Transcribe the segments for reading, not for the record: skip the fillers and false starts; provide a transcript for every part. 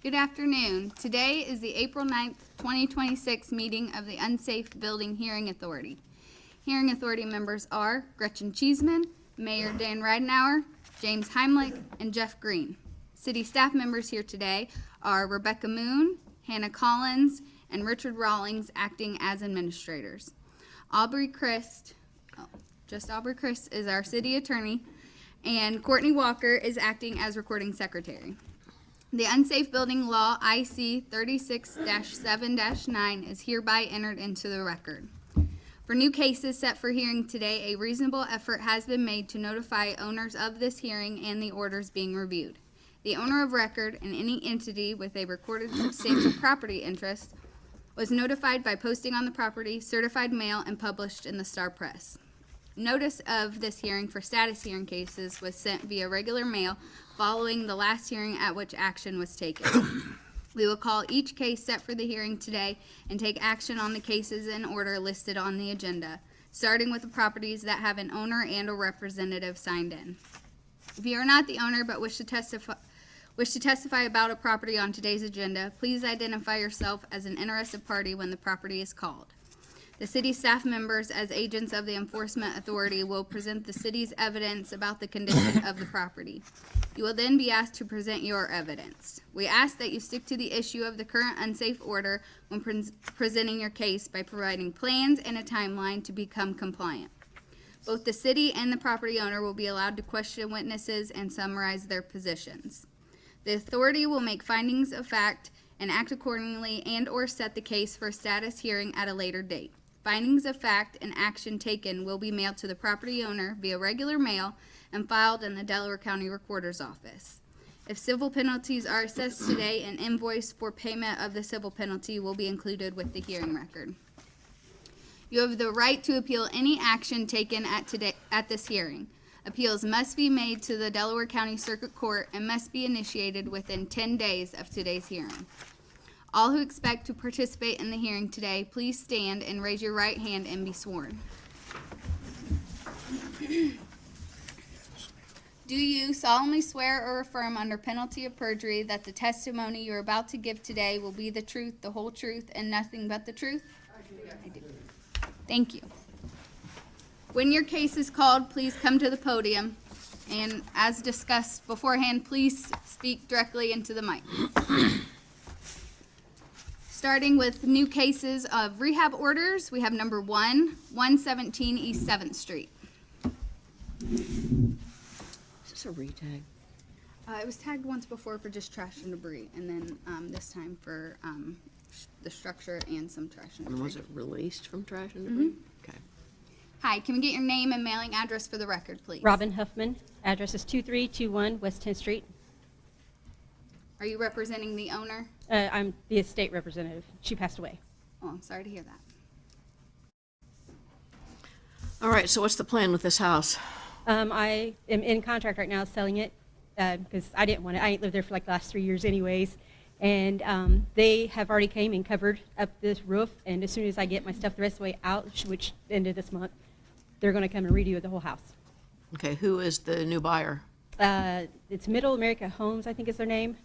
Good afternoon. Today is the April 9th, 2026 meeting of the Unsafe Building Hearing Authority. Hearing Authority members are Gretchen Cheeseman, Mayor Dan Ridenhour, James Heimlich, and Jeff Green. City staff members here today are Rebecca Moon, Hannah Collins, and Richard Rawlings acting as administrators. Aubrey Christ is our city attorney, and Courtney Walker is acting as recording secretary. The Unsafe Building Law IC 36-7-9 is hereby entered into the record. For new cases set for hearing today, a reasonable effort has been made to notify owners of this hearing and the orders being reviewed. The owner of record and any entity with a recorded substantial property interest was notified by posting on the property, certified mail, and published in the Star Press. Notice of this hearing for status hearing cases was sent via regular mail following the last hearing at which action was taken. We will call each case set for the hearing today and take action on the cases in order listed on the agenda, starting with the properties that have an owner and a representative signed in. If you are not the owner but wish to testify about a property on today's agenda, please identify yourself as an interested party when the property is called. The city staff members, as agents of the enforcement authority, will present the city's evidence about the condition of the property. You will then be asked to present your evidence. We ask that you stick to the issue of the current unsafe order when presenting your case by providing plans and a timeline to become compliant. Both the city and the property owner will be allowed to question witnesses and summarize their positions. The authority will make findings of fact and act accordingly and/or set the case for a status hearing at a later date. Findings of fact and action taken will be mailed to the property owner via regular mail and filed in the Delaware County Recorder's Office. If civil penalties are assessed today, an invoice for payment of the civil penalty will be included with the hearing record. You have the right to appeal any action taken at this hearing. Appeals must be made to the Delaware County Circuit Court and must be initiated within 10 days of today's hearing. All who expect to participate in the hearing today, please stand and raise your right hand and be sworn. Do you solemnly swear or affirm under penalty of perjury that the testimony you are about to give today will be the truth, the whole truth, and nothing but the truth? I do. Thank you. When your case is called, please come to the podium. And as discussed beforehand, please speak directly into the mic. Starting with new cases of rehab orders, we have number 117 East 7th Street. Is this a retag? It was tagged once before for just trash and debris, and then this time for the structure and some trash and debris. And was it released from trash and debris? Okay. Hi, can we get your name and mailing address for the record, please? Robin Huffman. Address is 2321 West 10th Street. Are you representing the owner? I'm the estate representative. She passed away. Oh, I'm sorry to hear that. All right, so what's the plan with this house? I am in contract right now selling it because I didn't want it. I ain't lived there for like the last 3 years anyways. And they have already came and covered up this roof. And as soon as I get my stuff the rest of the way out, which end of this month, they're going to come and redo the whole house. Okay, who is the new buyer? It's Middle America Homes, I think is their name.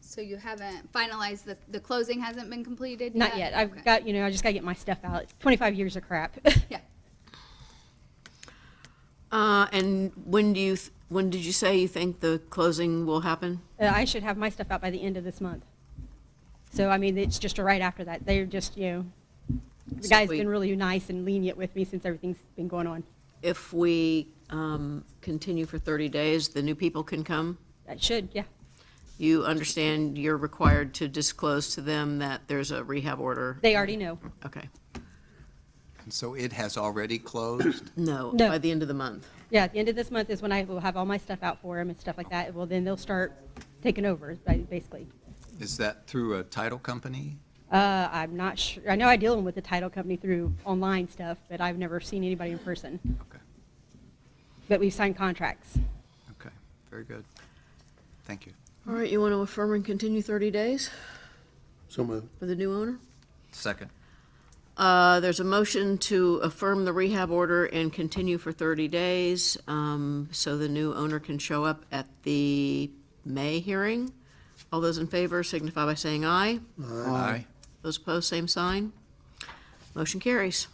So you haven't finalized, the closing hasn't been completed Not yet. I've Okay. got, I just got to get my stuff out. 25 years of crap. Yeah. And when did you say you think the closing will happen? I should have my stuff out by the end of this month. So, I mean, it's just right after that. They're just, the guy's been really nice and lenient with me since everything's been going on. If we continue for 30 days, the new people can come? That should, yeah. You understand you're required to disclose to them that there's a rehab order? They already know. Okay. And so it has already closed? No, No. by the end of the month. Yeah, at the end of this month is when I will have all my stuff out for them and stuff like that. Well, then they'll start taking over, basically. Is that through a title company? I'm not sure. I know I deal with the title company through online stuff, but I've never seen anybody in person. Okay, But we've signed contracts. okay, very good. Thank you. All right, you want to affirm and continue 30 days So moved. for the new owner? Second. There's a motion to affirm the rehab order and continue for 30 days, so the new owner can show up at the May hearing. All those in favor signify by saying aye. Aye. Those opposed, same sign. Motion carries.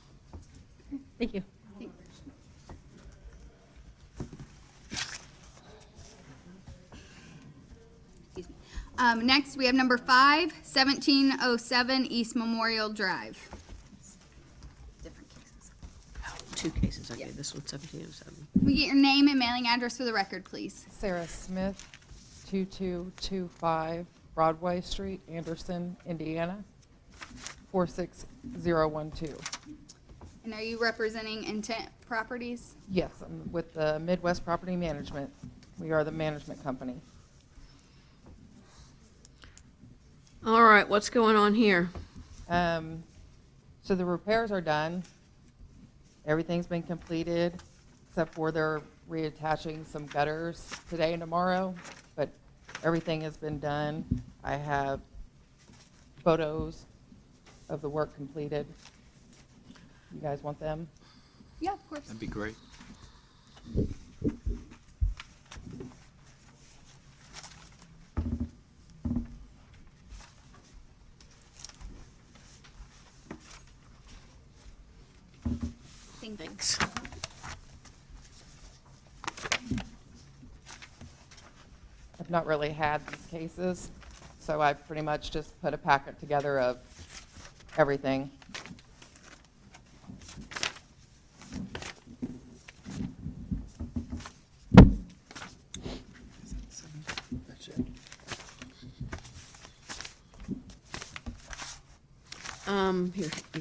Thank you. Next, we have number 5, 1707 East Memorial Drive. Different cases. Two cases, okay, this one's 1707. Can we get your name and mailing address for the record, please? Sarah Smith, 2225 Broadway Street, Anderson, Indiana, 46012. And are you representing Intent Properties? Yes, I'm with the Midwest Property Management. We are the management company. All right, what's going on here? So the repairs are done. Everything's been completed, except for they're reattaching some gutters today and tomorrow, but everything has been done. I have photos of the work completed. You guys want them? Yeah, of course. That'd be great. Thank you. Thanks. I've not really had these cases, so I pretty much just put a packet together of everything. Here you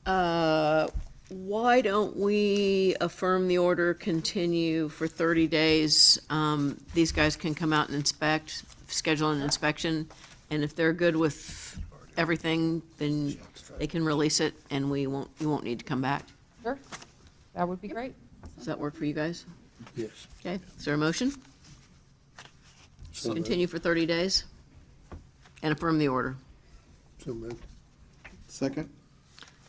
go. Why don't we affirm the order, continue for 30 days? These guys can come out and inspect, schedule an inspection, and if they're good with everything, then they can release it, and you won't need to come back. Sure, that would be great. Does that work for you guys? Yes. Okay, is there a motion? So moved. Continue for 30 days and affirm the order. So moved. Second?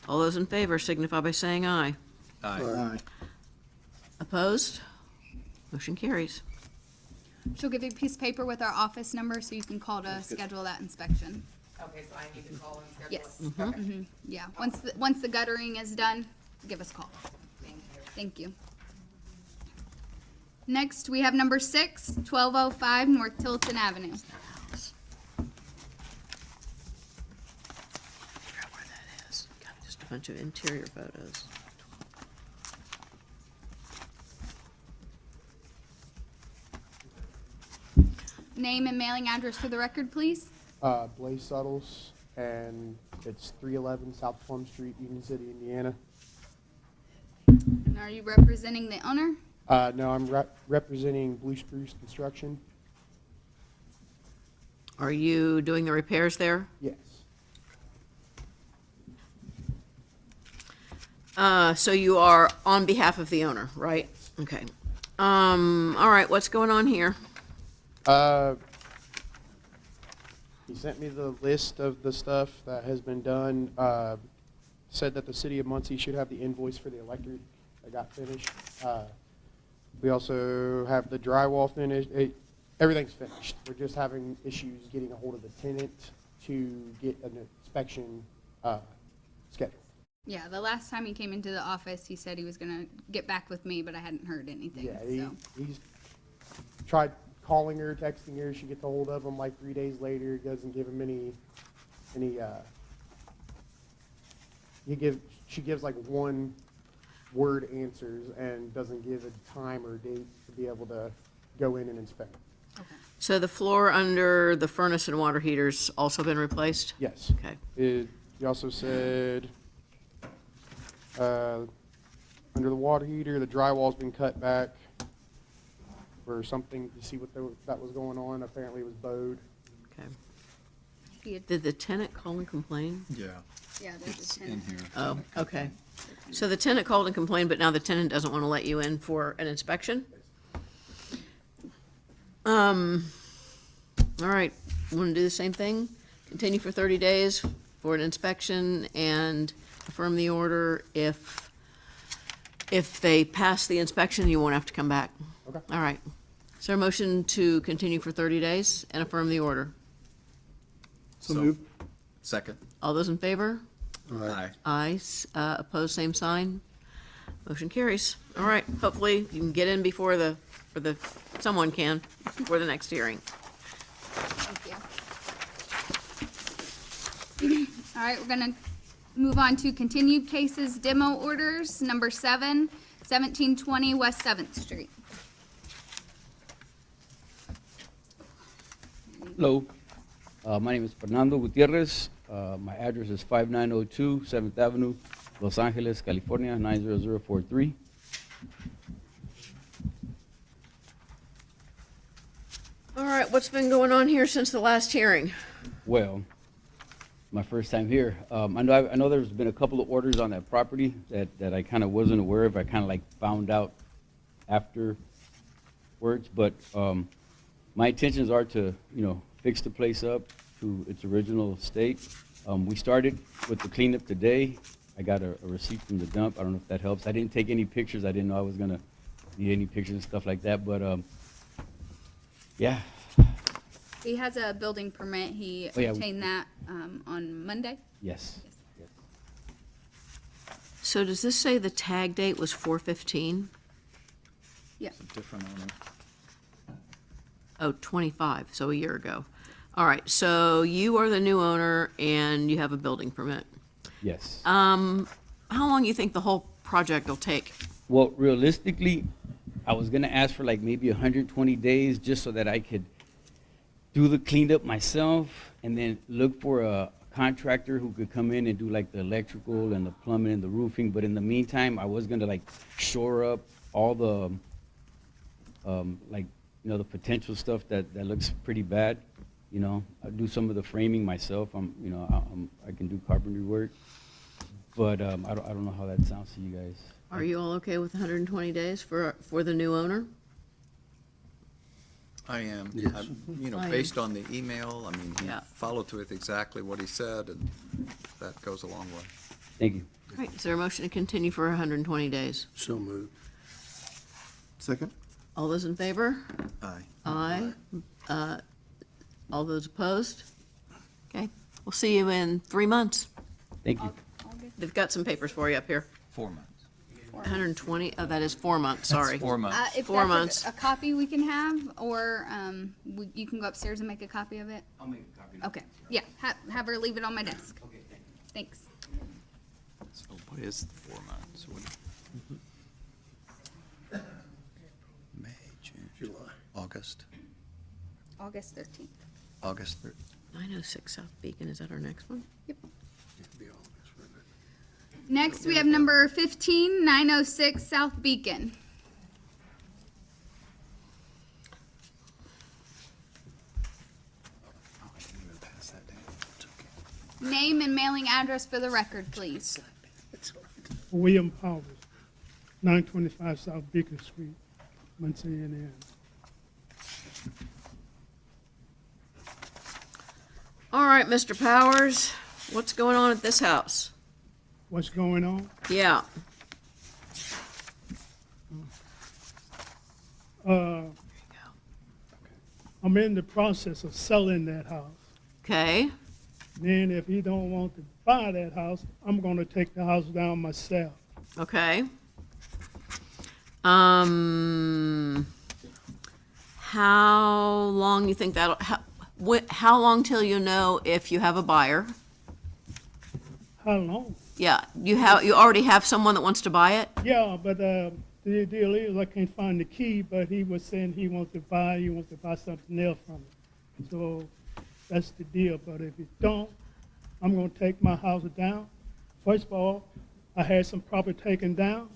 All those in favor signify by saying aye. Aye. Opposed? Motion carries. She'll give you a piece of paper with our office number so you can call to schedule that inspection. Okay, so I need to call and schedule Yes. it? Okay. Yeah, once the guttering is done, give us a call. Thank you. Next, we have number 6, 1205 North Tilton Avenue. Figure out where that is. Got just a bunch of interior photos. Name and mailing address for the record, please. Blaze Suttles, and it's 311 South Plum Street, Union City, Indiana. And are you representing the owner? No, I'm representing Blue Spruce Construction. Are you doing the repairs there? Yes. So you are on behalf of the owner, right? Okay. All right, what's going on here? He sent me the list of the stuff that has been done. Said that the city of Muncie should have the invoice for the electric that got finished. We also have the drywall finished. Everything's finished. We're just having issues getting a hold of the tenant to get an inspection scheduled. Yeah, the last time he came into the office, he said he was gonna get back with me, but I hadn't heard anything, Yeah, so. he's tried calling her, texting her. She gets a hold of him like 3 days later. Doesn't give him any. She gives like one word answers and doesn't give a time or date to be able to go in and inspect. So the floor under the furnace and water heaters also been replaced? Yes. Okay. He also said under the water heater, the drywall's been cut back for something to see what that was going on. Apparently it was bowed. Okay. He had- Did the tenant call and complain? Yeah, Yeah, there's it's a in tenant. here. Oh, okay. So the tenant called and complained, but now the tenant doesn't want to let you in for an inspection? All right, want to do the same thing? Continue for 30 days for an inspection and affirm the order. If they pass the inspection, you won't have to come back. Okay. All right. Is there a motion to continue for 30 days and affirm the order? So moved. Second. All those in favor? Aye. Aye. Opposed, same sign. Motion carries. All right, hopefully you can get in before someone can, before the next hearing. Thank you. All right, we're gonna move on to continued cases, demo orders, number 7, 1720 West 7th Street. Hello, my name is Fernando Gutierrez. My address is 5902 7th Avenue, Los Angeles, California, 90043. All right, what's been going on here since the last hearing? Well, my first time here. I know there's been a couple of orders on that property that I kind of wasn't aware of. I kind of like found out afterwards, but my intentions are to, fix the place up to its original state. We started with the cleanup today. I got a receipt from the dump. I don't know if that helps. I didn't take any pictures. I didn't know I was gonna need any pictures and stuff like that, but yeah. He has a building permit. He Oh, yeah. obtained that on Monday. Yes. Yes. So does this say the tag date was 4/15? Yeah. Different owner. Oh, 25, so a year ago. All right, so you are the new owner and you have a building permit. Yes. How long you think the whole project will take? Well, realistically, I was gonna ask for like maybe 120 days just so that I could do the cleanup myself and then look for a contractor who could come in and do like the electrical and the plumbing and the roofing. But in the meantime, I was gonna like shore up all the, the potential stuff that looks pretty bad. I do some of the framing myself. I can do carpentry work. But I don't know how that sounds to you guys. Are you all okay with 120 days for the new owner? I am. Yes. I am. Based on the email, he Yeah. followed through with exactly what he said, and that goes a long way. Thank you. All right, is there a motion to continue for 120 days? So moved. Second. All those in favor? Aye. Aye. All those opposed? Okay, we'll see you in 3 months. Thank you. They've got some papers for you up here. 4 months. 120, oh, that is 4 months, sorry. 4 months. If 4 that's months. a copy we can have, or you can go upstairs and make a copy of it. I'll make a copy. Okay, yeah, have her leave it on my desk. Okay, Thanks. So what is the 4 months? May, June, July. August, August 13th. August 3rd. 906 South Beacon, is that our next one? Yep. Be all this for a minute. Next, we have number 15, 906 South Beacon. Oh, I didn't even pass that down. It's okay. Name and mailing address for the record, please. It's all right. William Powers, 925 South Beacon Street, Muncie, Indiana. All right, Mr. Powers, what's going on at this house? What's going on? Yeah, I'm in the process of selling that house. okay, Then if he don't want to buy that house, I'm gonna take the house down myself. okay. How long you think how long till you know if you have a buyer? How long? Yeah, you already have someone that wants to buy it? Yeah, but the deal is I can't find the key, but he was saying he wants to buy something else from it. So that's the deal, but if you don't, I'm gonna take my house down. First of all, I had some property taken down,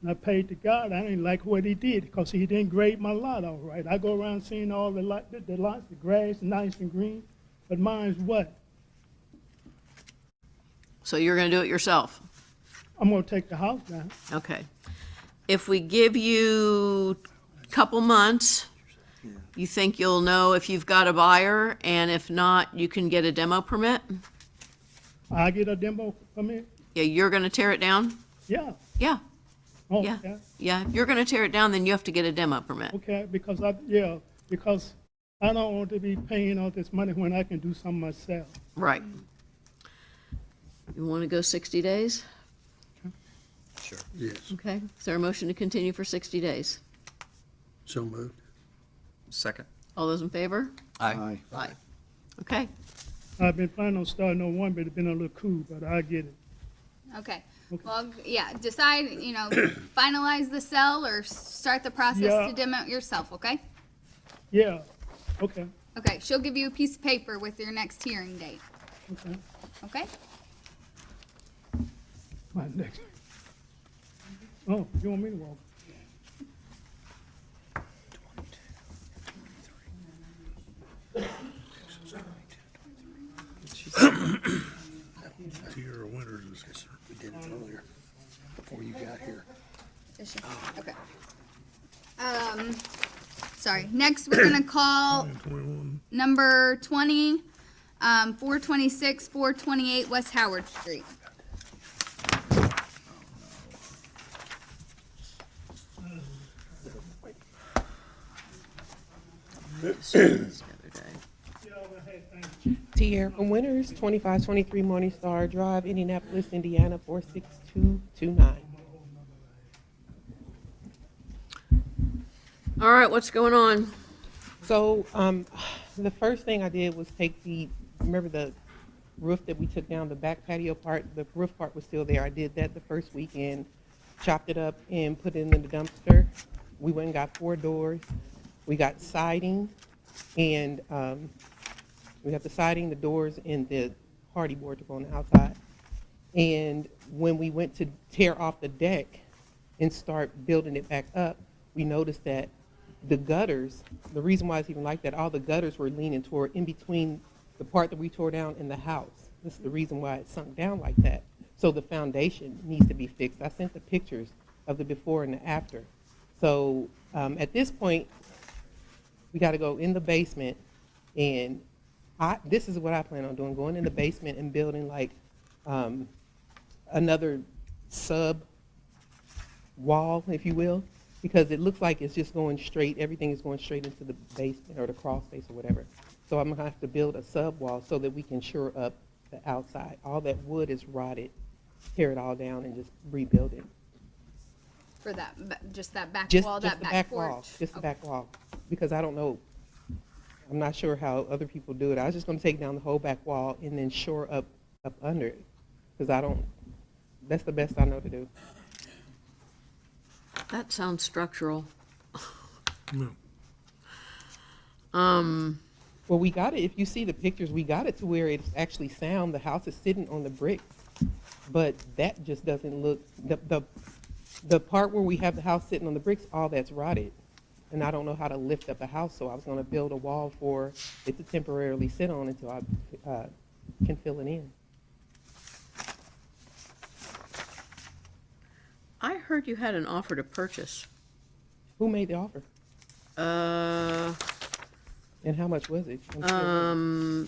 and I paid the guy. I didn't like what he did, because he didn't grade my lot all right. I go around seeing all the lots, the grass nice and green, but mine's what? So you're gonna do it yourself? I'm gonna take the house down. Okay. If we give you a couple months, you think you'll know if you've got a buyer, and if not, you can get a demo permit? I get a demo permit? Yeah, you're gonna tear it down? Yeah. Yeah, Oh, yeah, okay. yeah. If you're gonna tear it down, then you have to get a demo permit. Okay, because because I don't want to be paying all this money when I can do something myself. Right. You wanna go 60 days? Sure. Yes, Okay. Is there a motion to continue for 60 days? so moved. Second. All those in favor? Aye. Aye. Okay. I've been planning on starting on one, but it's been a little cool, but I get it. Okay. Okay. Well, yeah, decide, finalize the sell or start the process Yeah. to demo it yourself, okay? Yeah, okay, Okay, she'll give you a piece of paper with your next hearing date, okay. okay? My next. Oh, you want me to walk? Sierra Winters is, we did it earlier, before you got here. Is she? Okay. Sorry, next we're gonna call 21. number 20, 426, 428 West Howard Street. Tierra Winters, 2523 Morningstar Drive, Indianapolis, Indiana, 46229. All right, what's going on? So, the first thing I did was take remember the roof that we took down, the back patio part, the roof part was still there. I did that the first weekend, chopped it up and put it in the dumpster. We went and got 4 doors. We got siding and, we got the siding, the doors, and the hardy board to go on the outside. And when we went to tear off the deck and start building it back up, we noticed that the gutters, the reason why it's even like that, all the gutters were leaning toward in between the part that we tore down and the house. This is the reason why it sunk down like that. So the foundation needs to be fixed. I sent the pictures of the before and the after. So at this point, we got to go in the basement, and this is what I plan on doing, going in the basement and building like another sub wall, if you will, because it looks like it's just going straight, everything is going straight into the basement or the crawl space or whatever. So I'm gonna have to build a sub wall so that we can shore up the outside. All that wood is rotted, tear it all down and just rebuild it. For that, just that back Just, wall, just that the back back porch? wall, just the Okay. back wall, because I don't know, I'm not sure how other people do it. I was just gonna take down the whole back wall and then shore up under it, because that's the best I know to do. That sounds structural. No. Well, we got it, if you see the pictures, we got it to where it's actually sound, the house is sitting on the bricks, but that just doesn't look, the part where we have the house sitting on the bricks, all that's rotted. And I don't know how to lift up a house, so I was gonna build a wall for it to temporarily sit on until I can fill it in. I heard you had an offer to purchase. Who made the offer? And how much was it? I'm still-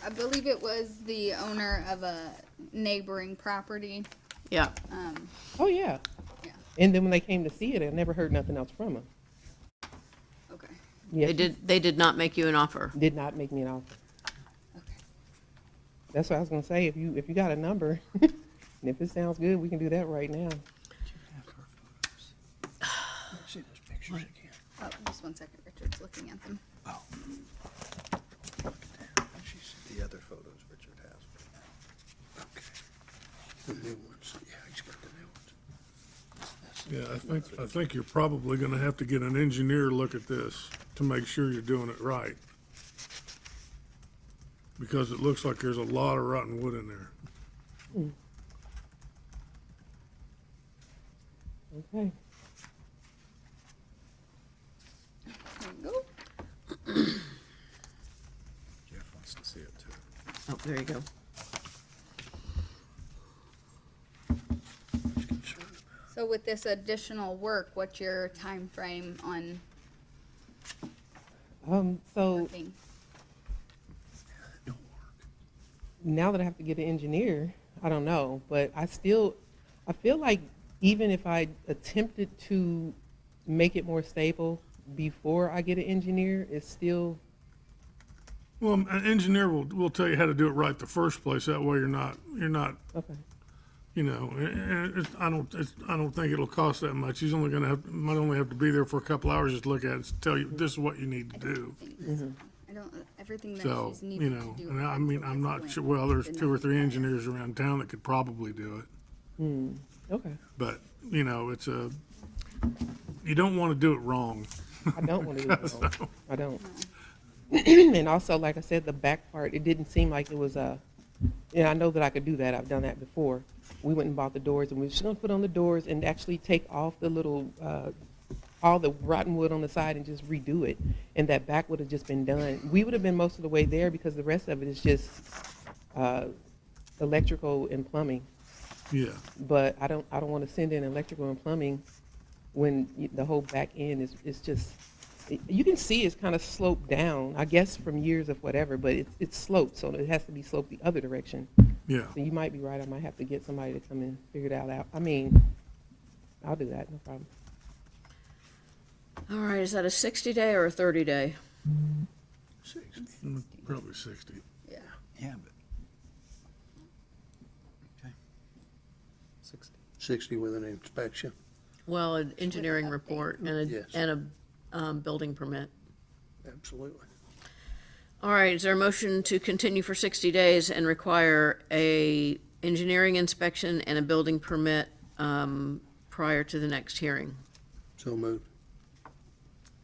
I believe it was the owner of a neighboring property. Yeah, Oh, yeah. Yeah. And then when they came to see it, I never heard nothing else from them. Okay. Yeah, they did not make you an offer. did not make me an offer. Okay. That's what I was gonna say, if you got a number, and if it sounds good, we can do that right now. See those pictures again. Oh, just one second, Richard's looking at them. Oh. The other photos Richard has. Okay. The new ones, yeah, he's got the new ones. Yeah, I think you're probably gonna have to get an engineer to look at this to make sure you're doing it right. Because it looks like there's a lot of rotten wood in there. Okay. There you go. Jeff wants to see it too. Oh, there you go. So with this additional work, what's your time frame on So working? now that I have to get an engineer, I don't know, but I feel like even if I attempted to make it more stable before I get an engineer, it's still, Well, an engineer will tell you how to do it right the first place. That way you're not, okay. you know, I don't think it'll cost that much. He's only might only have to be there for a couple hours just to look at it and tell you, this is what you need to do. I don't, everything that So, she's you needed know, to do. and I mean, I'm not sure, well, there's 2 or 3 engineers around town that could probably do it. Okay. But, you know, you don't want to do it wrong. I don't want to do it wrong. I don't. And also, like I said, the back part, it didn't seem like it was I know that I could do that. I've done that before. We went and bought the doors, and we were just going to put on the doors and actually take off the little, all the rotten wood on the side and just redo it. And that back would have just been done. We would have been most of the way there because the rest of it is just electrical and plumbing. Yeah. But I don't want to send in electrical and plumbing when the whole back end is just, you can see it's kind of sloped down, I guess from years of whatever, but it's sloped, so it has to be sloped the other direction. Yeah. So you might be right, I might have to get somebody to come and figure that out. I mean, I'll do that, no problem. All right, is that a 60-day or a 30-day? Probably 60. Yeah. Yeah, but. Okay. 60. 60 with an inspection. Well, an engineering report and Yes. a building permit. Absolutely. All right, is there a motion to continue for 60 days and require a engineering inspection and a building permit prior to the next hearing? So moved.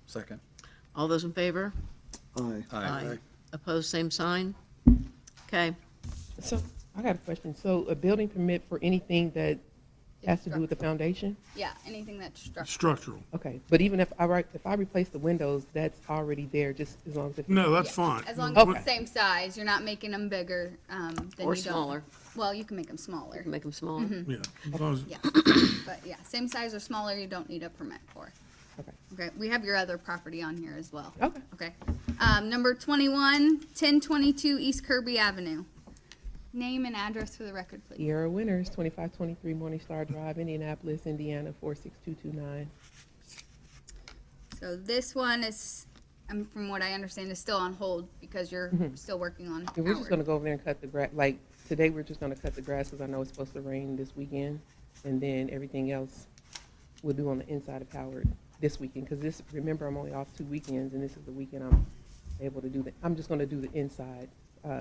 Second. All those in favor? Aye. Opposed, same sign? Okay. So, I got a question. So a building permit for anything that has to do with the foundation? Yeah, anything that's structural. Structural. Okay, but even if I replace the windows, that's already there, just as long as it's. No, that's Yeah, fine. As long as Okay. it's the same size, you're not making them bigger, then you Or don't. smaller. Well, you can make them smaller, Make them smaller. Yeah. As long as, yeah. But yeah, same size or smaller, you don't need a permit for. Okay. Okay, we have your other property on here as well. Okay. Okay. Number 21, 1022 East Kirby Avenue. Name and address for the record, please. Sierra Winters, 2523 Morningstar Drive, Indianapolis, Indiana, 46229. So this one is, from what I understand, is still on hold because you're still working on And we're just Howard. gonna go over there and cut the grass, like, today we're just gonna cut the grass because I know it's supposed to rain this weekend. And then everything else we'll do on the inside of Howard this weekend. Because remember, I'm only off 2 weekends and this is the weekend I'm able to do I'm just gonna do the inside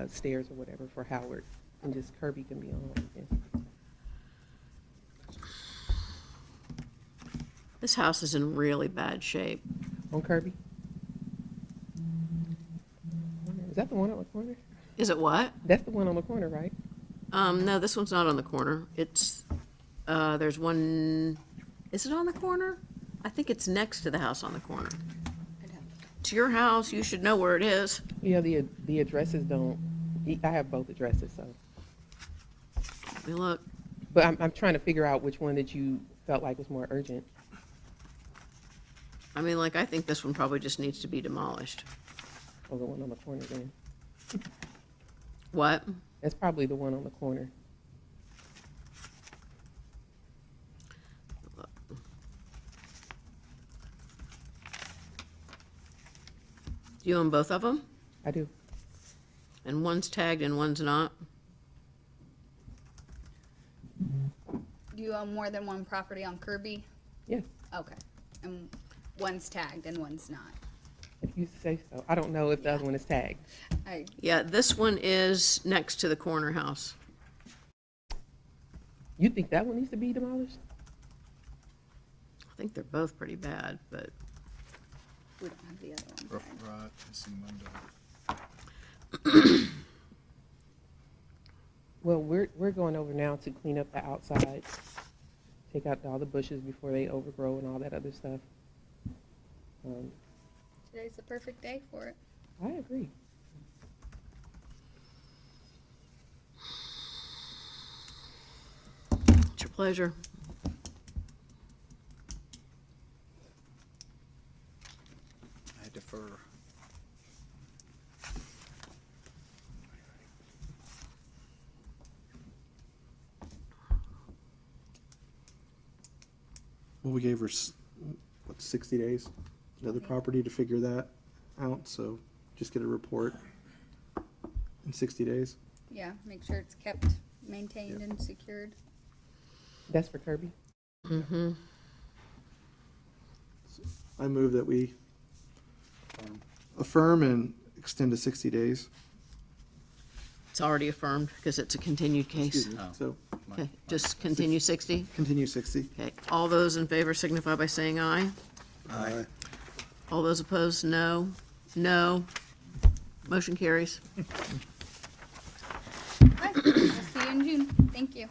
stairs or whatever for Howard. And just Kirby can be on all weekend. This house is in really bad shape. On Kirby? Is that the one on the corner? Is it what? That's the one on the corner, right? No, this one's not on the corner. It's, there's one, is it on the corner? I think it's next to the house on the corner. It's your house, you should know where it is. Yeah, the addresses don't, I have both addresses, so. Let me look. But I'm trying to figure out which one that you felt like was more urgent. I mean, like, I think this one probably just needs to be demolished. Or the one on the corner then. What? That's probably the one on the corner. Do you own both of them? I do. And one's tagged and one's not? Do you own more than one property on Kirby? Yes, Okay. And one's tagged and one's not. if you say so. I don't know if the other one is tagged. Yeah, this one is next to the corner house. You think that one needs to be demolished? I think they're both pretty bad, but We don't have the other one. Rough tagged. rot, missing window. Well, we're going over now to clean up the outside, take out all the bushes before they overgrow and all that other stuff. Today's the perfect day for it. I agree. it's your pleasure. I defer. Well, we gave her, 60 days, another property to figure that out, so just get a report in 60 days. Yeah, make sure it's kept, maintained, and secured. That's for Kirby. Mm-hmm. I move that we affirm and extend to 60 days. It's already affirmed because it's a continued case. Excuse me. So Okay, just continue 60. continue 60. Okay, all those in favor signify by saying aye. Aye. All those opposed, no. No. Motion carries. Right, we'll see you in June. Thank you.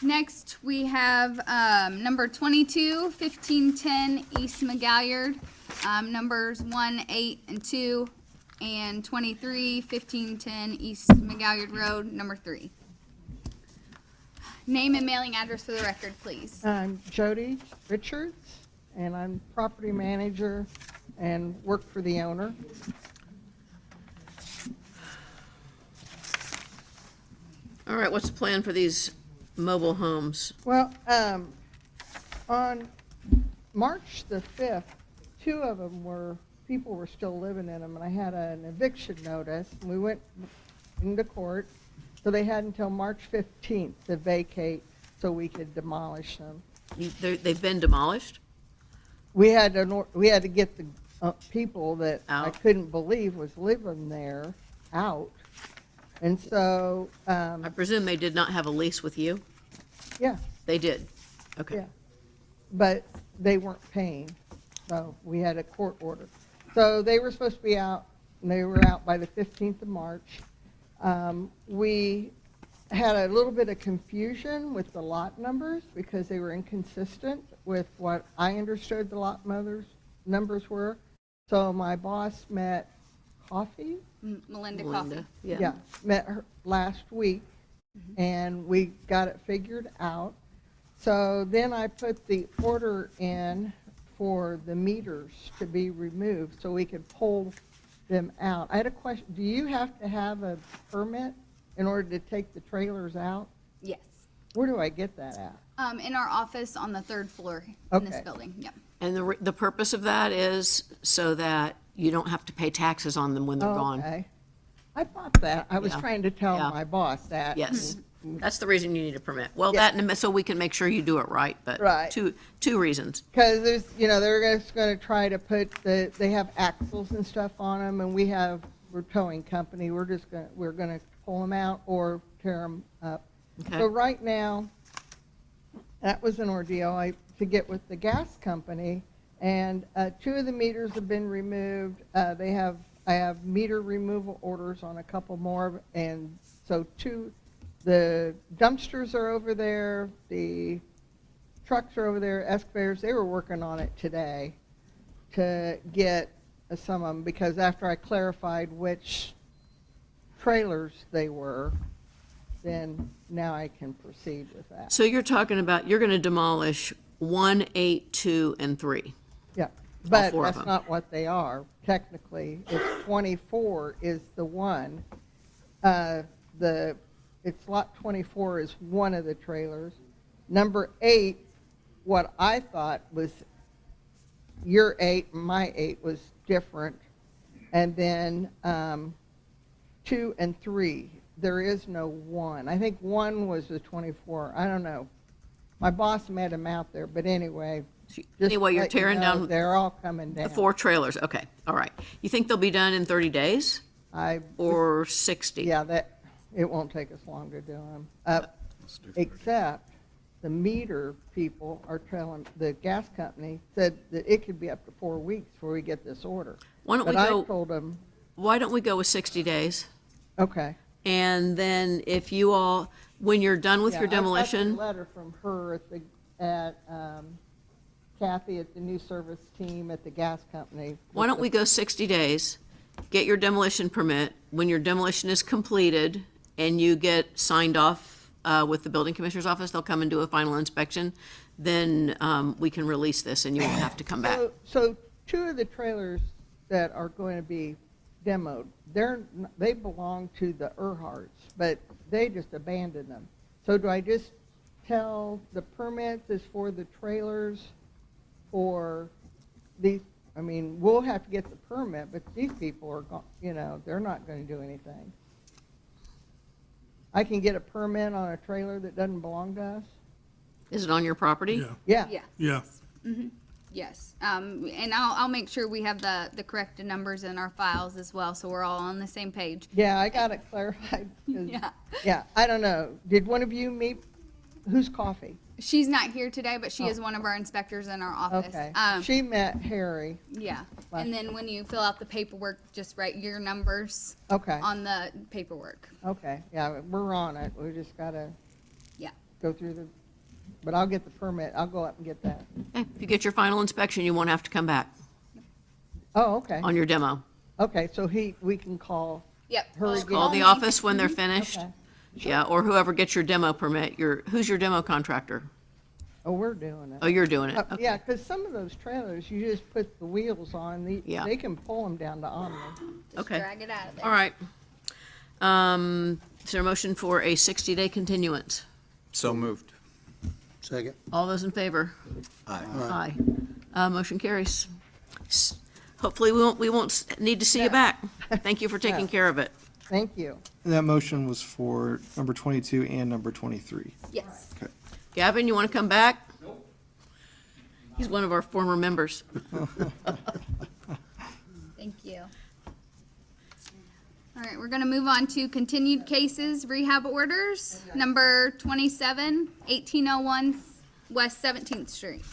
Next, we have number 22, 1510 East McGalliard, numbers 1, 8, and 2, and 23, 1510 East McGalliard Road, number 3. Name and mailing address for the record, please. I'm Jody Richards, and I'm property manager and work for the owner. All right, what's the plan for these mobile homes? Well, on March the 5th, 2 of them people were still living in them, and I had an eviction notice. And we went into court, so they had until March 15th to vacate so we could demolish them. They've been demolished? We had to get the people that I Out. couldn't believe was living there out. And so, I presume they did not have a lease with you? yeah, They did? Okay. yeah. But they weren't paying, so we had a court order. So they were supposed to be out, and they were out by the 15th of March. We had a little bit of confusion with the lot numbers because they were inconsistent with what I understood the lot numbers were. So my boss met Coffee, Melinda Melinda, Coffey. yeah. met her last week, and we got it figured out. So then I put the order in for the meters to be removed so we could pull them out. I had a question. Do you have to have a permit in order to take the trailers out? Yes. Where do I get that at? In our office on the 3rd floor in this Okay. building, yep. And the purpose of that is so that you don't have to pay taxes on them when they're gone. Okay. I thought that. I was Yeah. trying to tell Yeah. my boss that. Yes, that's the reason you need a permit. Well, Yeah. that, and so we can make sure you do it right, but Right. two reasons. Because there's, they're just going to try to put they have axles and stuff on them, and we're towing company. We're going to pull them out or tear them up. Okay. So right now, that was an ordeal to get with the gas company, and 2 of the meters have been removed. I have meter removal orders on a couple more, and so the dumpsters are over there, the trucks are over there, excavators. They were working on it today to get some of them, because after I clarified which trailers they were, then now I can proceed with that. So you're talking about, you're going to demolish 1, 8, 2, and 3. Yeah, but 4 of that's them. not what they are. Technically, it's 24 is the one. It's lot 24 is one of the trailers. Number 8, what I thought was your 8 and my 8 was different. And then 2 and 3, there is no 1. I think 1 was the 24. I don't know. My boss met him out there, but anyway. just Anyway, to you're let you tearing know, down They're all coming the down. 4 trailers, okay, all right. You think they'll be done in 30 days or 60? Yeah, it won't take us long to do them. Except the meter people are telling, the gas company said that it could be up to 4 weeks before we get this order. Why don't we But go- I told them, Why don't we go with 60 days? okay. And then if you all, when you're done with Yeah, your I got demolition, a letter from her at Kathy at the new service team at the gas company. why don't we go 60 days, get your demolition permit? When your demolition is completed and you get signed off with the building commissioner's office, they'll come and do a final inspection, then we can release this and you won't have to come back. So 2 of the trailers that are going to be demoed. They belong to the Erharts, but they just abandoned them. So do I just tell the permits is for the trailers for these? I mean, we'll have to get the permit, but these people are, they're not going to do anything. I can get a permit on a trailer that doesn't belong to us? Is it on your property? Yeah, Yeah. yeah. Yes, and I'll make sure we have the corrected numbers in our files as well, so we're all on the same page. Yeah, I got it clarified. 'Cause- Yeah. Yeah, I don't know. Did one of you meet, who's Coffee? She's not here today, but she is one of our inspectors in our office. Okay. Um, She met Harry. yeah, and then when you fill out the paperwork, just write your numbers Okay. on the paperwork. Okay, yeah, we're on it. We just gotta Yeah. go through but I'll get the permit. I'll go up and get that. Okay, if you get your final inspection, you won't have to come back Oh, okay. on your demo. Okay, so we can call Yep. her Just again. Call the office when they're finished. Okay. Yeah, or whoever gets your demo permit, who's your demo contractor? Oh, we're doing it. Oh, you're doing it. Okay. Yeah, because some of those trailers, you just put the wheels on, Yeah. they can pull them down to Omni. Just Okay. drag it out of there. All right. Is there a motion for a 60-day continuance? So moved. Second. All those in favor? Aye. Aye. Motion carries. Hopefully, we won't need to see you back. Thank you for taking No. care of it. Thank you. And that motion was for number 22 and number 23. Yes. Okay. Gavin, you want to come back? He's one of our former members. Thank you. All right, we're gonna move on to continued cases, rehab orders, number 27, 1801 West 17th Street.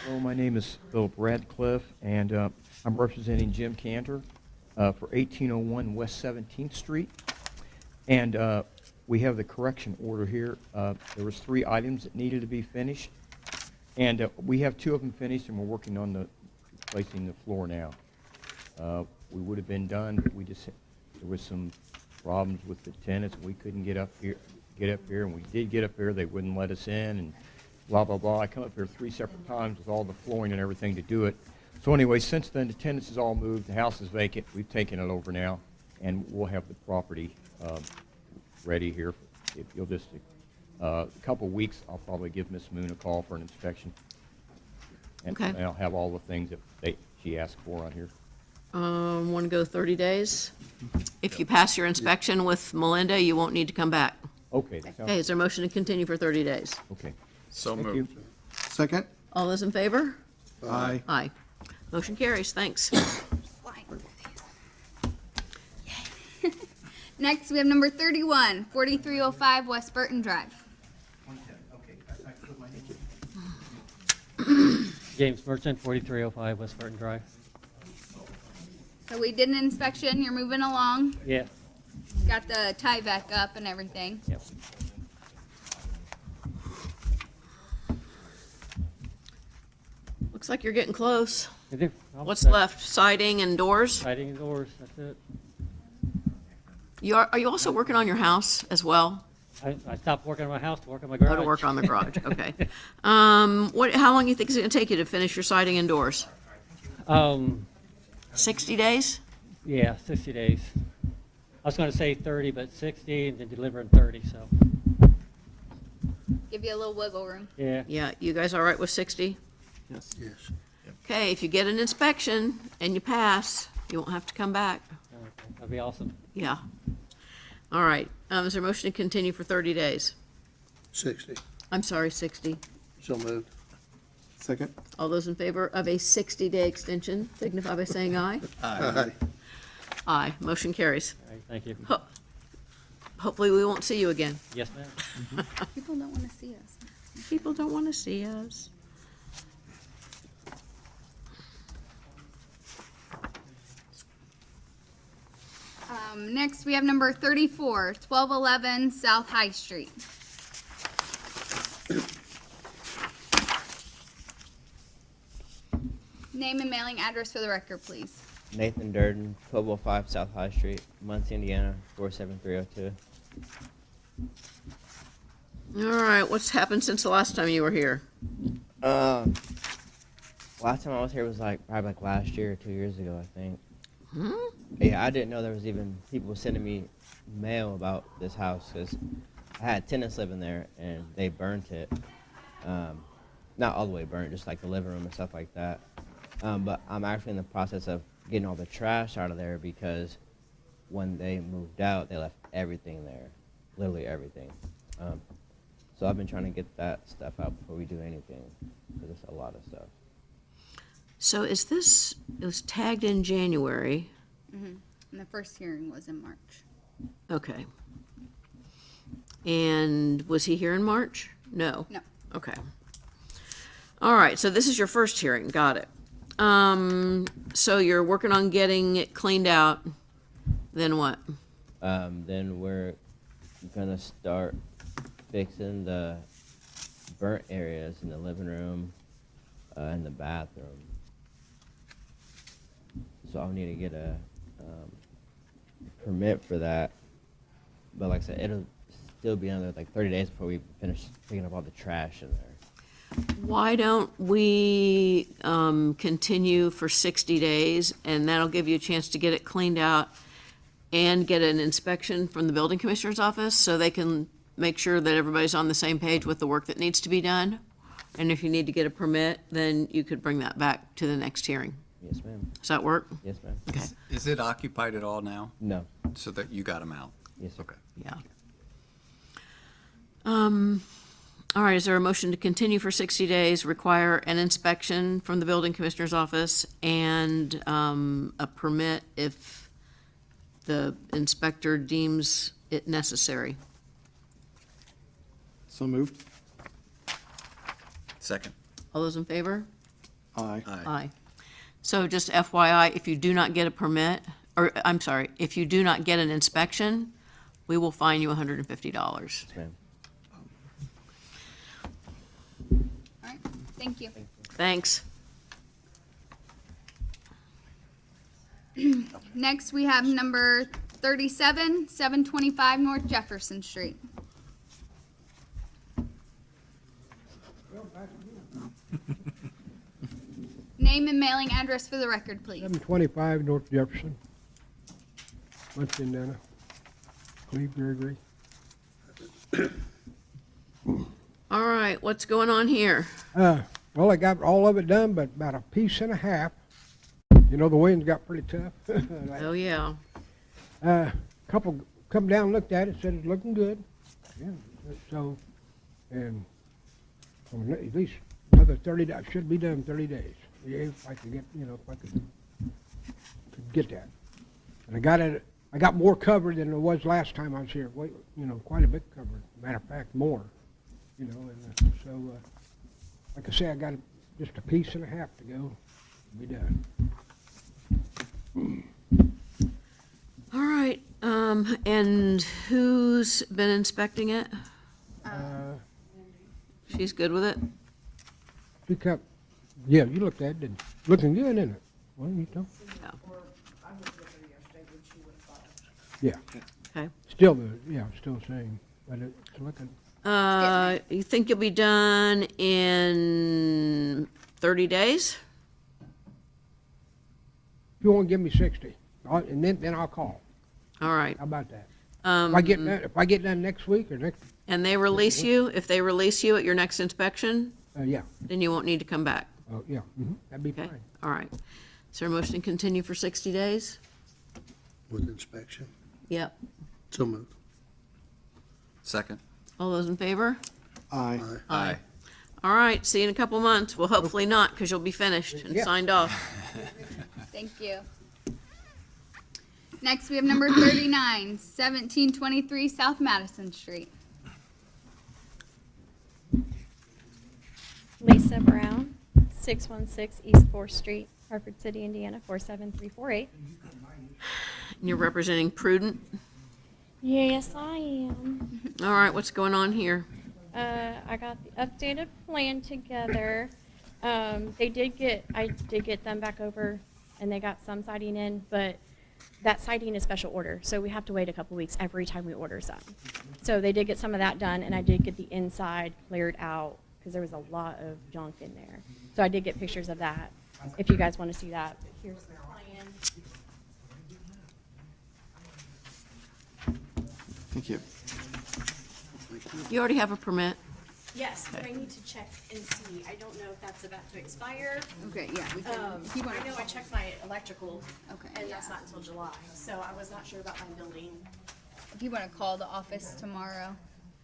Hello, my name is Philip Radcliffe, and I'm representing Jim Cantor for 1801 West 17th Street. And we have the correction order here. There was 3 items that needed to be finished, and we have 2 of them finished, and we're working on replacing the floor now. We would have been done, but there was some problems with the tenants. We couldn't get up here, and we did get up here. They wouldn't let us in, and blah, blah, blah. I come up here 3 separate times with all the flooring and everything to do it. So anyway, since then, the tenants has all moved. The house is vacant. We've taken it over now, and we'll have the property ready here. If you'll just, a couple weeks, I'll probably give Miss Moon a call for an inspection. And Okay. and I'll have all the things that she asked for on here. Want to go 30 days? If you pass your inspection with Melinda, you won't need to come back. Okay. that sounds- Okay, is there a motion to continue for 30 days? Okay. So Thank moved. you. Second. All those in favor? Aye. Aye. Motion carries, thanks. Flying through these. Yay. Next, we have number 31, 4305 West Burton Drive. James Merchant, 4305 West Burton Drive. So we did an inspection, you're moving along, Yeah, got the tie back up and everything. yep. Looks like you're getting close. I do. What's left? Siding and doors? Siding and doors, that's it. Are you also working on your house as well? I stopped working on my house to work on my Go garage. to work on the garage, okay. How long do you think it's gonna take you to finish your siding and doors? 60 days? Yeah, 60 days. I was gonna say 30, but 60, and then deliver in 30, so, Give you a little wiggle room. yeah. Yeah, you guys all right with 60? Yes. Yes. Okay, if you get an inspection and you pass, you won't have to come back. Okay, that'd be awesome. Yeah. All right, is there a motion to continue for 30 days? 60. I'm sorry, 60. So moved. Second. All those in favor of a 60-day extension signify by saying aye. Aye. Aye, motion carries. All right, thank you. Hopefully, we won't see you again. Yes, ma'am. People don't want to see us. People don't want to see us. Next, we have number 34, 1211 South High Street. Name and mailing address for the record, please. Nathan Durden, 1205 South High Street, Muncie, Indiana, 47302. All right, what's happened since the last time you were here? Last time I was here was like probably like last year or 2 years ago, I think. Hmm? Yeah, I didn't know there was even people sending me mail about this house because I had tenants living there and they burnt it. Not all the way burnt, just like the living room and stuff like that. But I'm actually in the process of getting all the trash out of there because when they moved out, they left everything there, literally everything. So I've been trying to get that stuff out before we do anything because it's a lot of stuff. So is this, it was tagged in January. And the first hearing was in March. Okay. And was he here in March? No. No. Okay. All right, so this is your first hearing, got it. So you're working on getting it cleaned out, then what? Then we're gonna start fixing the burnt areas in the living room and the bathroom. So I'll need to get a permit for that. But like I said, it'll still be another like 30 days before we finish picking up all the trash in there. Why don't we continue for 60 days, and that'll give you a chance to get it cleaned out and get an inspection from the building commissioner's office so they can make sure that everybody's on the same page with the work that needs to be done. And if you need to get a permit, then you could bring that back to the next hearing. Yes, ma'am. Does that work? Yes, ma'am. Okay. Is it occupied at all now? No. So that you got them out? Yes, sir. Okay. Yeah. All right, is there a motion to continue for 60 days, require an inspection from the building commissioner's office and a permit if the inspector deems it necessary? So moved. Second. All those in favor? Aye. Aye. So just FYI, if you do not get a permit, or, I'm sorry, if you do not get an inspection, we will fine you $150. Yes, ma'am. All right, thank you. Thanks. Next, we have number 37, 725 North Jefferson Street. Name and mailing address for the record, please. 725 North Jefferson. Muncie, Indiana. Cleve Gregory. All right, what's going on here? Well, I got all of it done, but about a piece and a half. You know, the winds got pretty tough. Oh, yeah. Couple come down, looked at it, said it's looking good. Yeah, so, and at least another 30 days, should be done in 30 days. Yeah, if I could get, you know, if I could get that. And I got more covered than it was last time I was here. Wait, you know, quite a bit covered. Matter of fact, more. You know, and so, like I say, I got just a piece and a half to go. Be done. All right, and who's been inspecting it? She's good with it? You kept, yeah, you looked at it, didn't you? Looking good, isn't it? Well, you know. Yeah. Okay. Still, still the same, but it's looking. You think you'll be done in 30 days? If you want to give me 60, and then I'll call. All right. How about that? If I get done next week or next, And they release you, if they release you at your next inspection, yeah. then you won't need to come back. Oh, yeah, that'd be Okay, fine. all right. Is there a motion to continue for 60 days? With inspection. Yep. So moved. Second. All those in favor? Aye. Aye. All right, see you in a couple months. Well, hopefully not, because you'll be finished and Yeah. signed off. Thank you. Next, we have number 39, 1723 South Madison Street. Lisa Brown, 616 East 4th Street, Hartford City, Indiana, 47348. And you're representing Prudent? Yes, I am. All right, what's going on here? I got the updated plan together. I did get them back over, and they got some siding in, but that siding is special order, so we have to wait a couple weeks every time we order some. So they did get some of that done, and I did get the inside cleared out, because there was a lot of junk in there. So I did get pictures of that, if you guys want to see that. But here's the plan. Thank you. You already have a permit? Yes, but I need to check and see. I don't know if that's about to expire. Okay, yeah, we can, if you wanna. I know I checked my electrical, Okay, and yeah. that's not until July, so I was not sure about my building. If you wanna call the office tomorrow,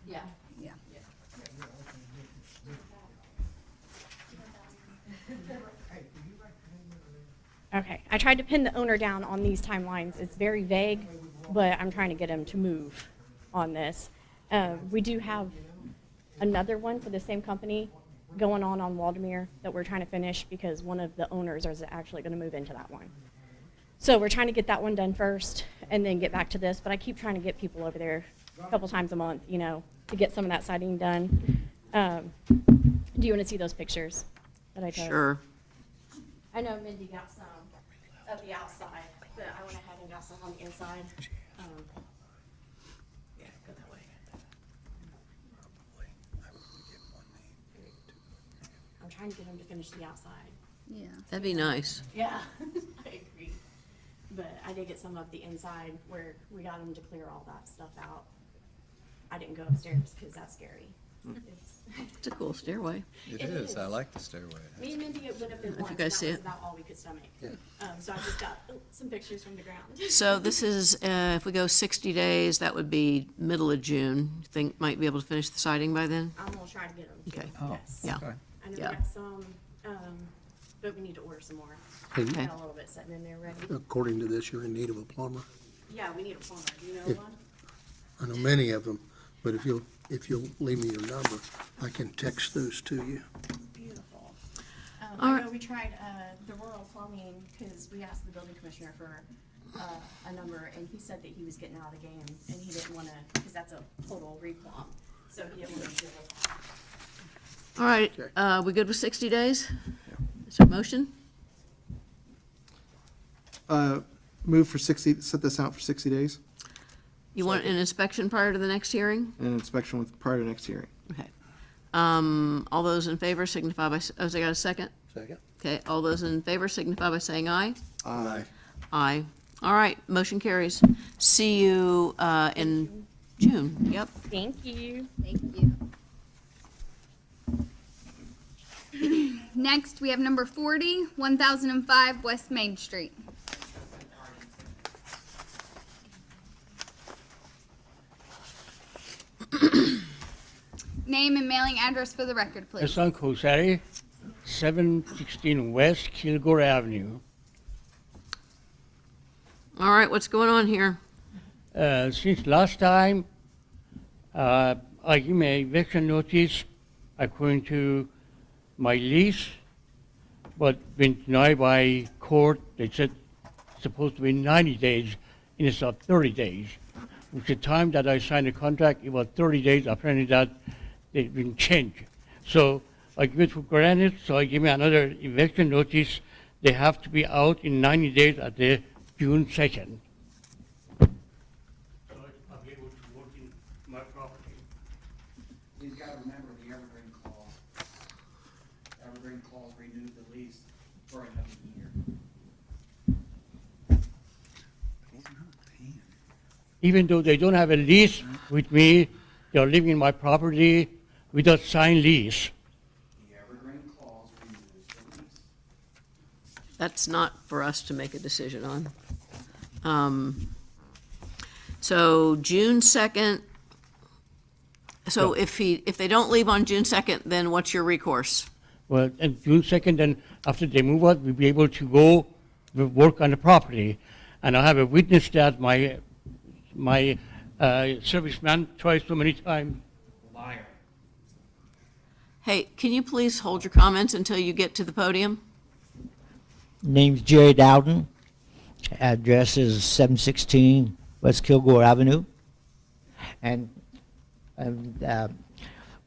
Yeah. yeah. Okay, I tried to pin the owner down on these timelines. It's very vague, but I'm trying to get him to move on this. We do have another one for the same company going on Waldemere that we're trying to finish because one of the owners is actually going to move into that one. So we're trying to get that one done first and then get back to this, but I keep trying to get people over there a couple times a month, you know, to get some of that siding done. Do you want to see those pictures that I took? Sure. I know Mindy got some of the outside, but I went ahead and got some on the inside. Yeah, go that way. I'm trying to get him to finish the outside. Yeah. That'd be nice. Yeah, I agree. But I did get some of the inside where we got him to clear all that stuff out. I didn't go upstairs because that's scary. It's a cool stairway. It is, I like the stairway. Me and Mindy went up there If you once, and guys see that was it. about all we could stomach. So I just got some pictures from the ground. So this is, if we go 60 days, that would be middle of June. Think might be able to finish the siding by then? I'm gonna try to get them. Okay. Yes. Yeah. Okay. I know we Yeah. got some, but we need to order some more. Hey, We Okay. got a little bit sitting in there ready. According to this, you're in need of a plumber. Yeah, we need a plumber. Do you know If- one? I know many of them, but if you'll leave me your number, I can text those to you. Beautiful. All I right. know we tried, the rural plumbing, because we asked the building commissioner for, a number, and he said that he was getting out of the game, and he didn't wanna, because that's a total replumb, so he didn't wanna deal with that. All right, Okay. we good with 60 days? Is there a motion? Move for 60, set this out for 60 days, You want an inspection prior to the next hearing? and an inspection with, prior to next hearing. Okay. All those in favor signify by, oh, so I got a second? Second. Okay, all those in favor signify by saying aye. Aye. Aye. All right, motion carries. See you in June. Yep. Thank you. Thank you. Next, we have number 40, 1005 West Main Street. Name and mailing address for the record, please. Hassan Kosari, 716 West Kilgore Avenue. All right, what's going on here? Since last time, I gave my eviction notice according to my lease, but been denied by court. They said it's supposed to be 90 days instead of 30 days. Which the time that I signed the contract, it was 30 days. Apparently that they've been changed. So I give it for granted, so I give me another eviction notice. They have to be out in 90 days at the June 2nd. So I'll be able to work in my property. You've got to remember the evergreen clause. Evergreen clause renewed the lease for another year. Even though they don't have a lease with me, they're living in my property without signed lease. The evergreen clause renews the lease. That's not for us to make a decision on. So June 2nd, so if they don't leave on June 2nd, then what's your recourse? Well, and June 2nd, then after they move out, we'll be able to go work on the property. And I have a witness that my serviceman tried so many times. Liar. Hey, can you please hold your comments until you get to the podium? Name's Jerry Dowden. Address is 716 West Kilgore Avenue. And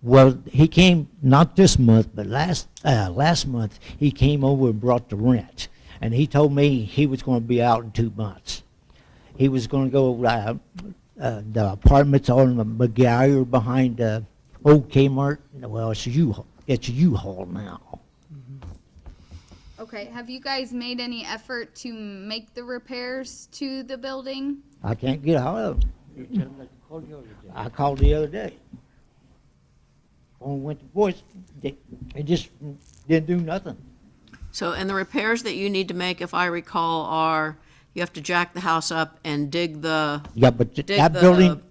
well, he came not this month, but last month he came over and brought the rent, and he told me he was going to be out in 2 months. He was going to go the apartments on McGuire behind old Kmart. Well, it's it's U-Haul now. Okay, have you guys made any effort to make the repairs to the building? I can't get a hold of them. You tell them that you called the other day. I called the other day. Phone went to voice, they just didn't do nothing. So, and the repairs that you need to make, if I recall, are you have to jack the house up and dig the, Yeah, but dig that the, building,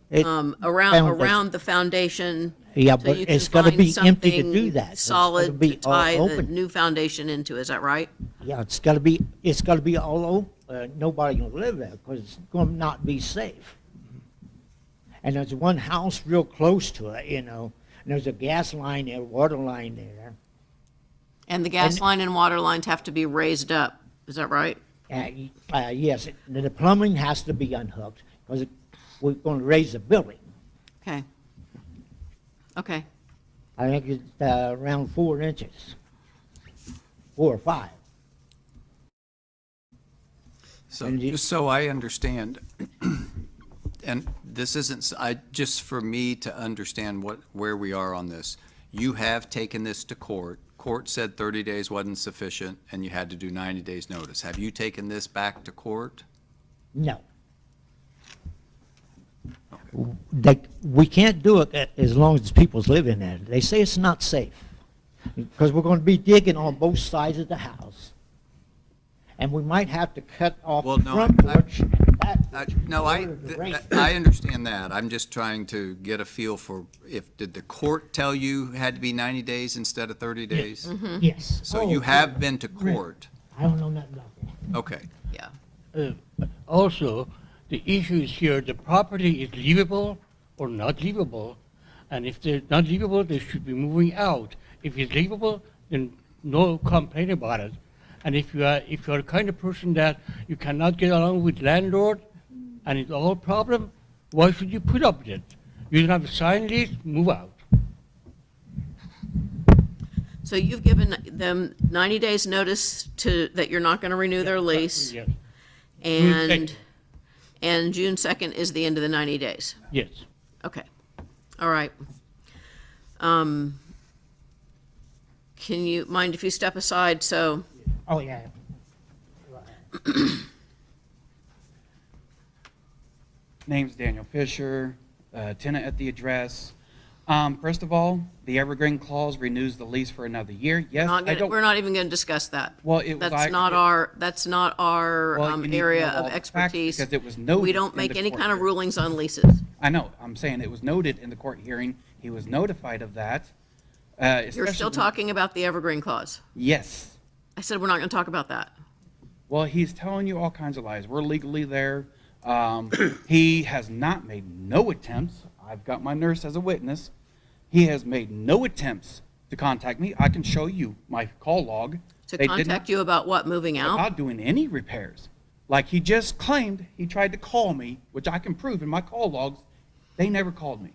around the foundation. Yeah, so but you can it's gotta find be empty to something do that. It's gotta Solid be to all tie the open. new foundation into, is that right? Yeah, it's gotta be all open. Nobody gonna live there because it's gonna not be safe. And there's one house real close to it, you know, and there's a gas line there, water line there. And the gas And- line and water lines have to be raised up, is that right? Yes, the plumbing has to be unhooked because we're gonna raise the building. Okay. Okay. I think it's around 4 inches, 4 or 5. So, just so I understand, and this isn't, just for me to understand where we are on this, you have taken this to court. Court said 30 days wasn't sufficient, and you had to do 90 days notice. Have you taken this back to court? No. We can't do it as long as people's living there. They say it's not safe because we're going to be digging on both sides of the house. And we might have to cut off the front porch. I understand that. I'm just trying to get a feel for did the court tell you it had to be 90 days instead of 30 days? Yes. So you have been to court? I don't know nothing about that. Okay. Yeah. Also, the issue is here, the property is livable or not livable, and if they're not livable, they should be moving out. If it's livable, then no complaint about it. And if you are the kind of person that you cannot get along with landlord, and it's all problem, why should you put up with it? You don't have a signed lease, move out. So you've given them 90 days notice that you're not going to renew their lease? Yes. And June 2nd is the end of the 90 days? Yes. Okay. All right. Can you mind if you step aside so? Oh, yeah. Name's Daniel Fisher, tenant at the address. First of all, the evergreen clause renews the lease for another year. Yes, We're not even going to discuss that. Well, it was That's not our Well, you need to area know all of the facts expertise. because it was noted We don't in make the any court kind of hearing. rulings on leases. I know, I'm saying it was noted in the court hearing. He was notified of that. You're especially still when- talking about the evergreen clause. Yes. I said we're not going to talk about that. Well, he's telling you all kinds of lies. We're legally there. He has not made no attempts. I've got my nurse as a witness. He has made no attempts to contact me. I can show you my call log. To They did contact not- you about what, moving out? About doing any repairs. Like he just claimed he tried to call me, which I can prove in my call logs. They never called me,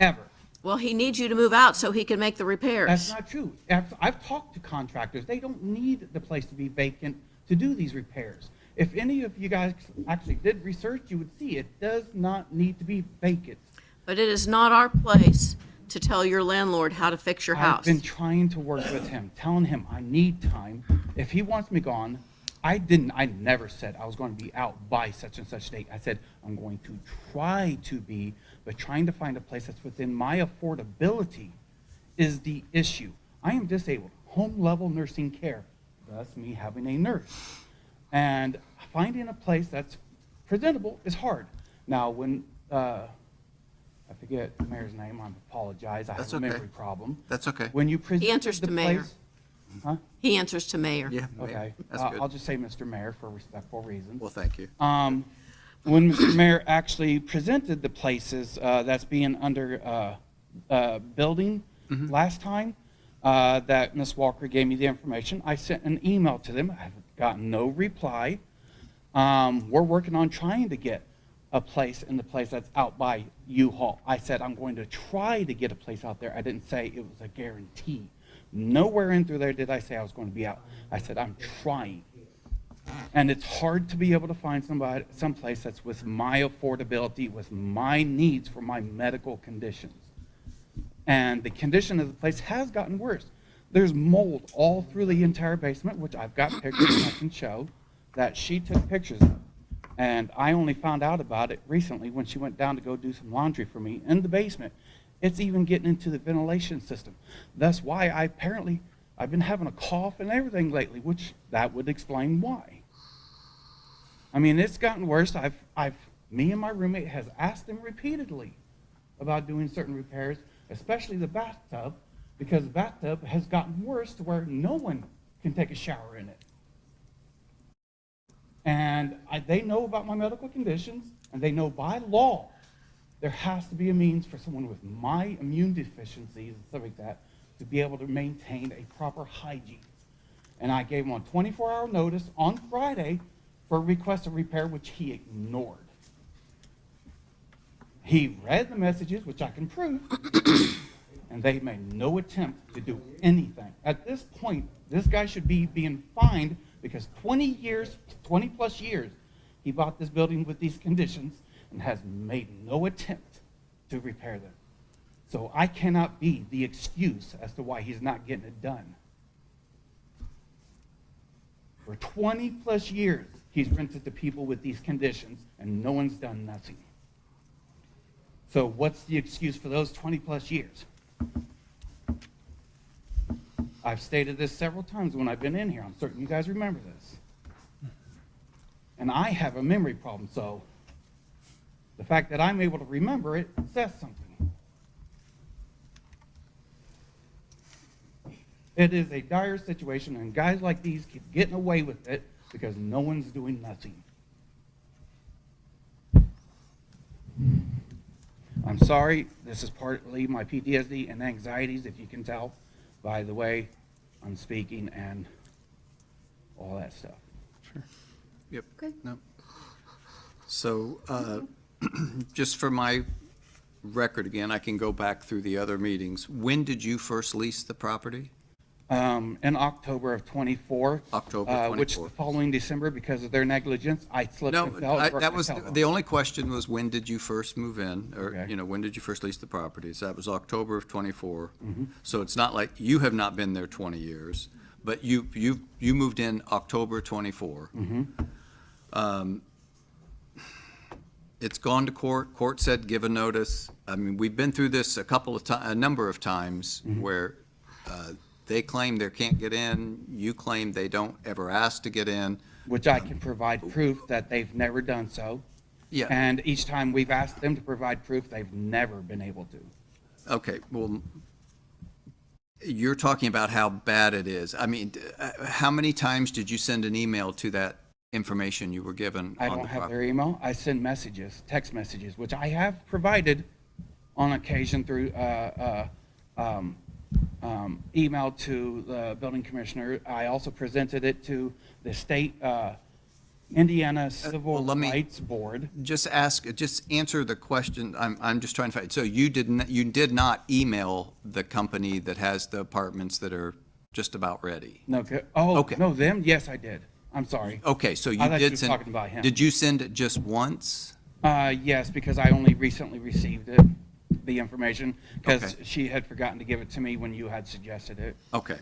ever. Well, he needs you to move out so he can make the repairs. That's not true. I've talked to contractors. They don't need the place to be vacant to do these repairs. If any of you guys actually did research, you would see it does not need to be vacant. But it is not our place to tell your landlord how to fix your house. I've been trying to work with him, telling him I need time. If he wants me gone, I never said I was going to be out by such and such date. I said I'm going to try to be, but trying to find a place that's within my affordability is the issue. I am disabled, home level nursing care, thus me having a nurse. And finding a place that's presentable is hard. Now, when, I forget the mayor's name, I apologize, I have a memory problem. That's okay. When you present He answers the to mayor. place- Huh? He answers to mayor. Yeah, Okay, that's good. I'll just say Mr. Mayor for respectful reasons. Well, thank you. When Mr. Mayor actually presented the places that's being under building last time, that Ms. Walker gave me the information, I sent an email to them. I've gotten no reply. We're working on trying to get a place in the place that's out by U-Haul. I said I'm going to try to get a place out there. I didn't say it was a guarantee. Nowhere in through there did I say I was going to be out. I said I'm trying. And it's hard to be able to find someplace that's with my affordability, with my needs for my medical conditions. And the condition of the place has gotten worse. There's mold all through the entire basement, which I've got pictures I can show that she took pictures of. And I only found out about it recently when she went down to go do some laundry for me in the basement. It's even getting into the ventilation system. That's why I've been having a cough and everything lately, which that would explain why. I mean, it's gotten worse. Me and my roommate has asked them repeatedly about doing certain repairs, especially the bathtub, because the bathtub has gotten worse to where no one can take a shower in it. And they know about my medical conditions, and they know by law there has to be a means for someone with my immune deficiencies and stuff like that to be able to maintain a proper hygiene. And I gave him a 24-hour notice on Friday for a request of repair, which he ignored. He read the messages, which I can prove, and they made no attempt to do anything. At this point, this guy should be being fined because 20 plus years, he bought this building with these conditions and has made no attempt to repair them. So I cannot be the excuse as to why he's not getting it done. For 20 plus years, he's rented to people with these conditions and no one's done nothing. So what's the excuse for those 20 plus years? I've stated this several times when I've been in here. I'm certain you guys remember this. And I have a memory problem, so the fact that I'm able to remember it says something. It is a dire situation, and guys like these keep getting away with it because no one's doing nothing. I'm sorry, this is partly my PTSD and anxieties, if you can tell by the way I'm speaking and all that stuff. Sure. Yep. Okay. No. So, just for my record again, I can go back through the other meetings. When did you first lease the property? In October of 24. October 24. Which the following December, because of their negligence, I slipped and fell. That was the only question was when did you first move in, or when did you first lease the property? So that was October of 24. Mm-hmm. So it's not like you have not been there 20 years, but you moved in October 24. Mm-hmm. It's gone to court. Court said give a notice. I mean, we've been through this a number of times where they claim they can't get in. You claim they don't ever ask to get in. Which I can provide proof that they've never done so. Yeah. And each time we've asked them to provide proof, they've never been able to. Okay, well, you're talking about how bad it is. I mean, how many times did you send an email to that information you were given? I don't have their email. I send messages, text messages, which I have provided on occasion through email to the building commissioner. I also presented it to the state Indiana Civil Rights Board. Just answer the question. I'm just trying to find. So you did not email the company that has the apartments that are just about ready? No. Oh, okay. No, them? Yes, I did. I'm sorry. Okay, so you I thought did you send. were talking about him. Did you send it just once? Yes, because I only recently received it, the information, because she had forgotten to give it to me when you had suggested it. Okay,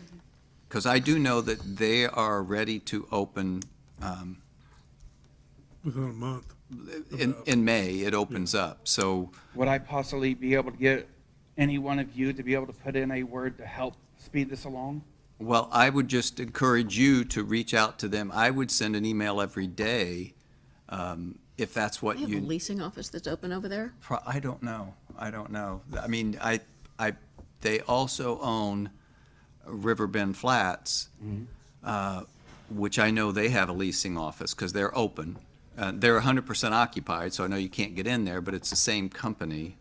because I do know that they are ready to open. Within a month. In May, it opens up. So would I possibly be able to get any one of you to be able to put in a word to help speed this along? Well, I would just encourage you to reach out to them. I would send an email every day, if that's what They have a leasing office that's open over there? I don't know. I don't know. I mean, they also own Riverbend Flats, which I know they have a leasing office because they're open. They're 100% occupied, so I know you can't get in there, but it's the same company.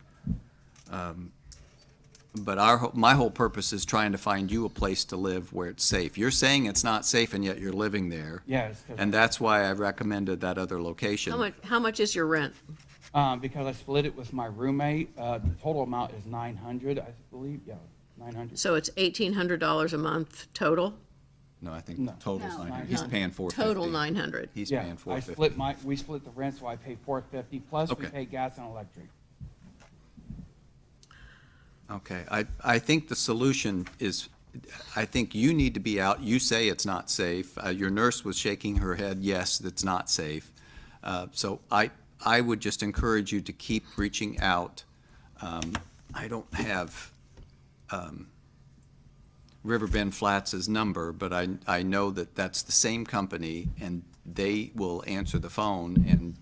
But my whole purpose is trying to find you a place to live where it's safe. You're saying it's not safe, and yet you're living there. Yes. And that's why I recommended that other location. How much is your rent? Because I split it with my roommate. The total amount is $900, I believe. Yeah, $900. So it's $1,800 a month total? No, I think total's $900. He's paying $450. Total $900. He's paying $450. We split the rent, so I pay $450 plus we pay gas and electric. Okay, I think the solution is, I think you need to be out. You say it's not safe. Your nurse was shaking her head, yes, it's not safe. So I would just encourage you to keep reaching out. I don't have Riverbend Flats' number, but I know that that's the same company, and they will answer the phone, and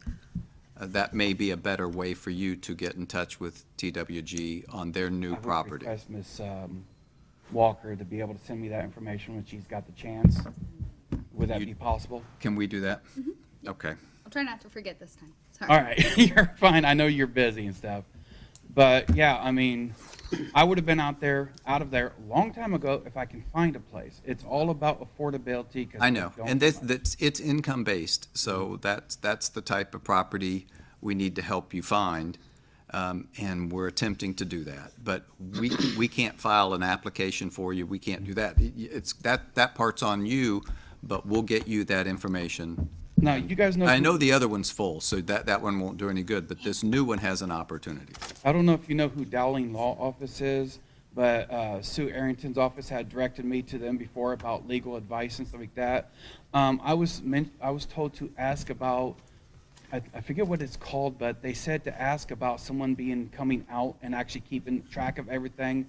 that may be a better way for you to get in touch with TWG on their new property. I would request Ms. Walker to be able to send me that information when she's got the chance. Would that be possible? Can we do that? Okay. I'll try not to forget this time. Sorry. All right, you're fine. I know you're busy and stuff. But yeah, I mean, I would have been out of there a long time ago if I can find a place. It's all about affordability. 'Cause I know, we don't- and it's income-based, so that's the type of property we need to help you find, and we're attempting to do that. But we can't file an application for you, we can't do that. That part's on you, but we'll get you that information. Now, you guys know. I know the other one's full, so that one won't do any good, but this new one has an opportunity. I don't know if you know who Dowling Law Office is, but Sue Arrington's office had directed me to them before about legal advice and stuff like that. I was told to ask about, I forget what it's called, but they said to ask about someone coming out and actually keeping track of everything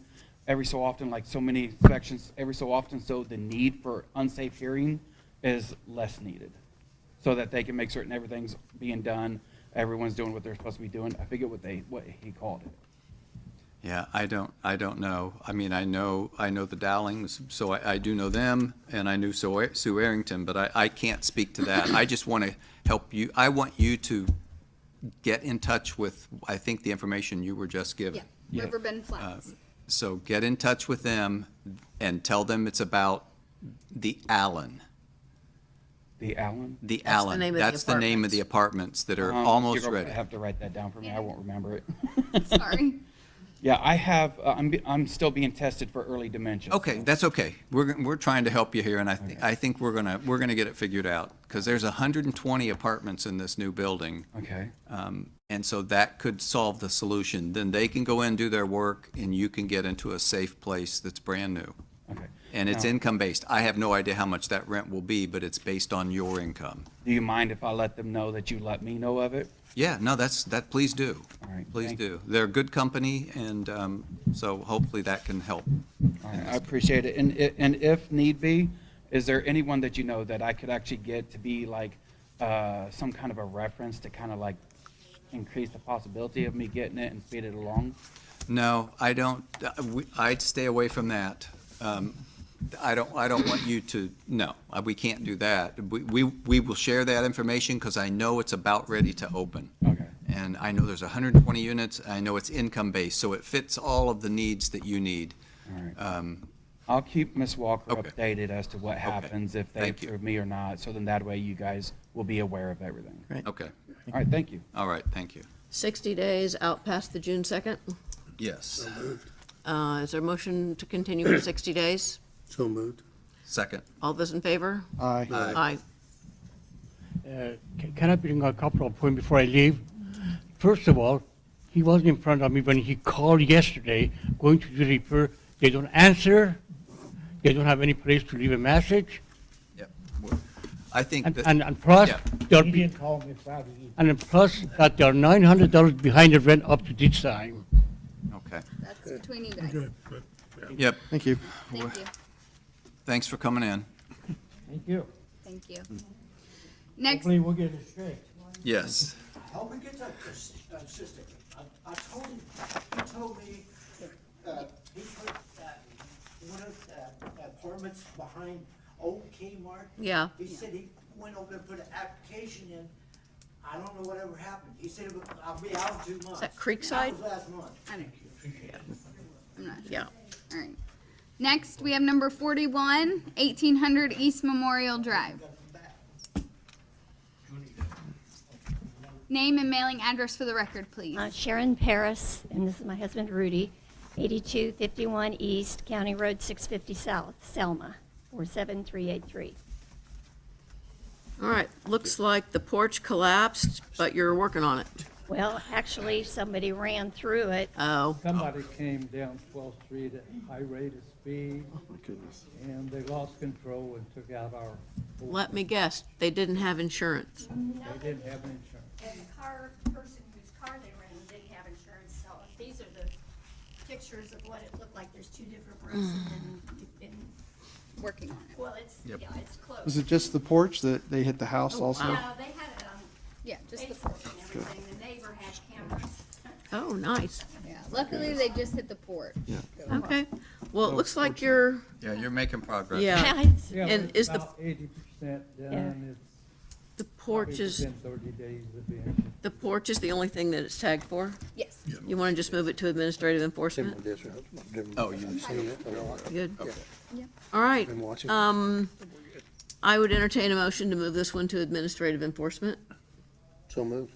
every so often, like so many inspections every so often, so the need for unsafe hearing is less needed, so that they can make certain everything's being done, everyone's doing what they're supposed to be doing. I forget what he called it. Yeah, I don't know. I mean, I know the Dowlings, so I do know them, and I knew Sue Arrington, but I can't speak to that. I just want to help you. I want you to get in touch with, I think, the information you were just given. Yeah, Riverbend Flats. So get in touch with them and tell them it's about the Allen. The Allen? The That's the Allen. name of the That's the name of the apartments that are almost You're gonna ready. have to write that down for me. I won't remember it. Sorry. Yeah, I have. I'm still being tested for early dementia. Okay, that's okay. We're trying to help you here, and I think we're gonna get it figured out, because there's 120 apartments in this new building. Okay. And so that could solve the solution. Then they can go in, do their work, and you can get into a safe place that's brand new. Okay. And it's Now- income-based. I have no idea how much that rent will be, but it's based on your income. Do you mind if I let them know that you let me know of it? Yeah, no, please do. All right. Please thank do. They're a good company, and so hopefully that can help. All right, I appreciate it. And if need be, is there anyone that you know that I could actually get to be like some kind of a reference to kind of like increase the possibility of me getting it and speed it along? No, I don't, I'd stay away from that. I don't want you to, no, we can't do that. We will share that information, because I know it's about ready to open. Okay. And I know there's 120 units, I know it's income-based, so it fits all of the needs that you need. All right. I'll keep Ms. Walker Okay. updated as to what happens if they Thank you. approve me or not, so then that way you guys will be aware of everything. Okay, All right, thank you. all right, thank you. 60 days out past the June 2nd. Yes. Is there a motion to continue for 60 days? So moved. Second. All those in favor? Aye. Aye. Can I bring a couple of points before I leave? First of all, he wasn't in front of me when he called yesterday, going to the repair. They don't answer. They don't have any place to leave a message. Yep. I think that. And plus, Yeah. they'll He be, didn't call me Friday either. and then plus that they're $900 behind the rent up to this time. Okay. That's between you guys. Good, but, yeah. Yep, Thank you. Thank you. thanks for coming in. Thank you. Thank you. Next, Hopefully we'll get it straight. Yes. Help me get that system. I told him, he told me, he put one of the apartments behind old Kmart. Yeah. He said he went over there and put an application in. I don't know whatever happened. He said, I'll be out in 2 months. Is that Creekside? That was last month. I know. I'm not sure. Yeah. All right. Next, we have number 41, 1800 East Memorial Drive. Name and mailing address for the record, please. Sharon Paris, and this is my husband Rudy, 8251 East, County Road 650 South, Selma, 47383. All right, looks like the porch collapsed, but you're working on it. Well, actually, somebody ran through it. Oh. Somebody came down 12th Street at high rate of speed. Oh, my goodness. And they lost control and took out our. Let me guess, they didn't have insurance. They didn't have insurance. And the person whose car they ran didn't have insurance, so these are the pictures of what it looked like. There's two different roofs and Working on it. well, it's, Yep. yeah, it's close. Was it just the porch that they hit the house Oh, also? wow. No, they had it on Yeah, just the Facebook and everything. The neighbor had cameras. Oh, nice. Yeah, luckily they just hit the port. Yeah. Okay. Well, it looks like you're, Yeah, you're making progress. yeah. Yeah, And it's is the, about 80% done. the It's porch probably is, within 30 days of being. the porch is the only thing that it's tagged for? Yes. You want to just move it to administrative enforcement? Oh, you Good. Yep. All right. Been watching. I would entertain a motion to move this one to administrative enforcement. So moved.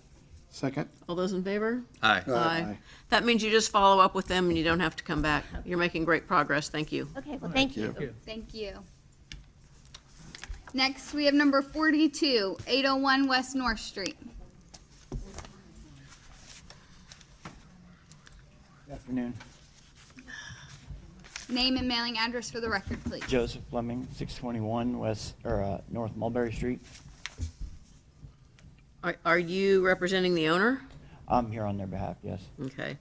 Second? All those in favor? Aye. Aye. That means you just follow up with them and you don't have to come back. You're making great progress. Thank you. Okay, well, thank you. Thank you. Next, we have number 42, 801 West North Street. Good afternoon. Name and mailing address for the record, please. Joseph Fleming, 621 North Mulberry Street. Are you representing the owner? I'm here on their behalf, yes. Okay.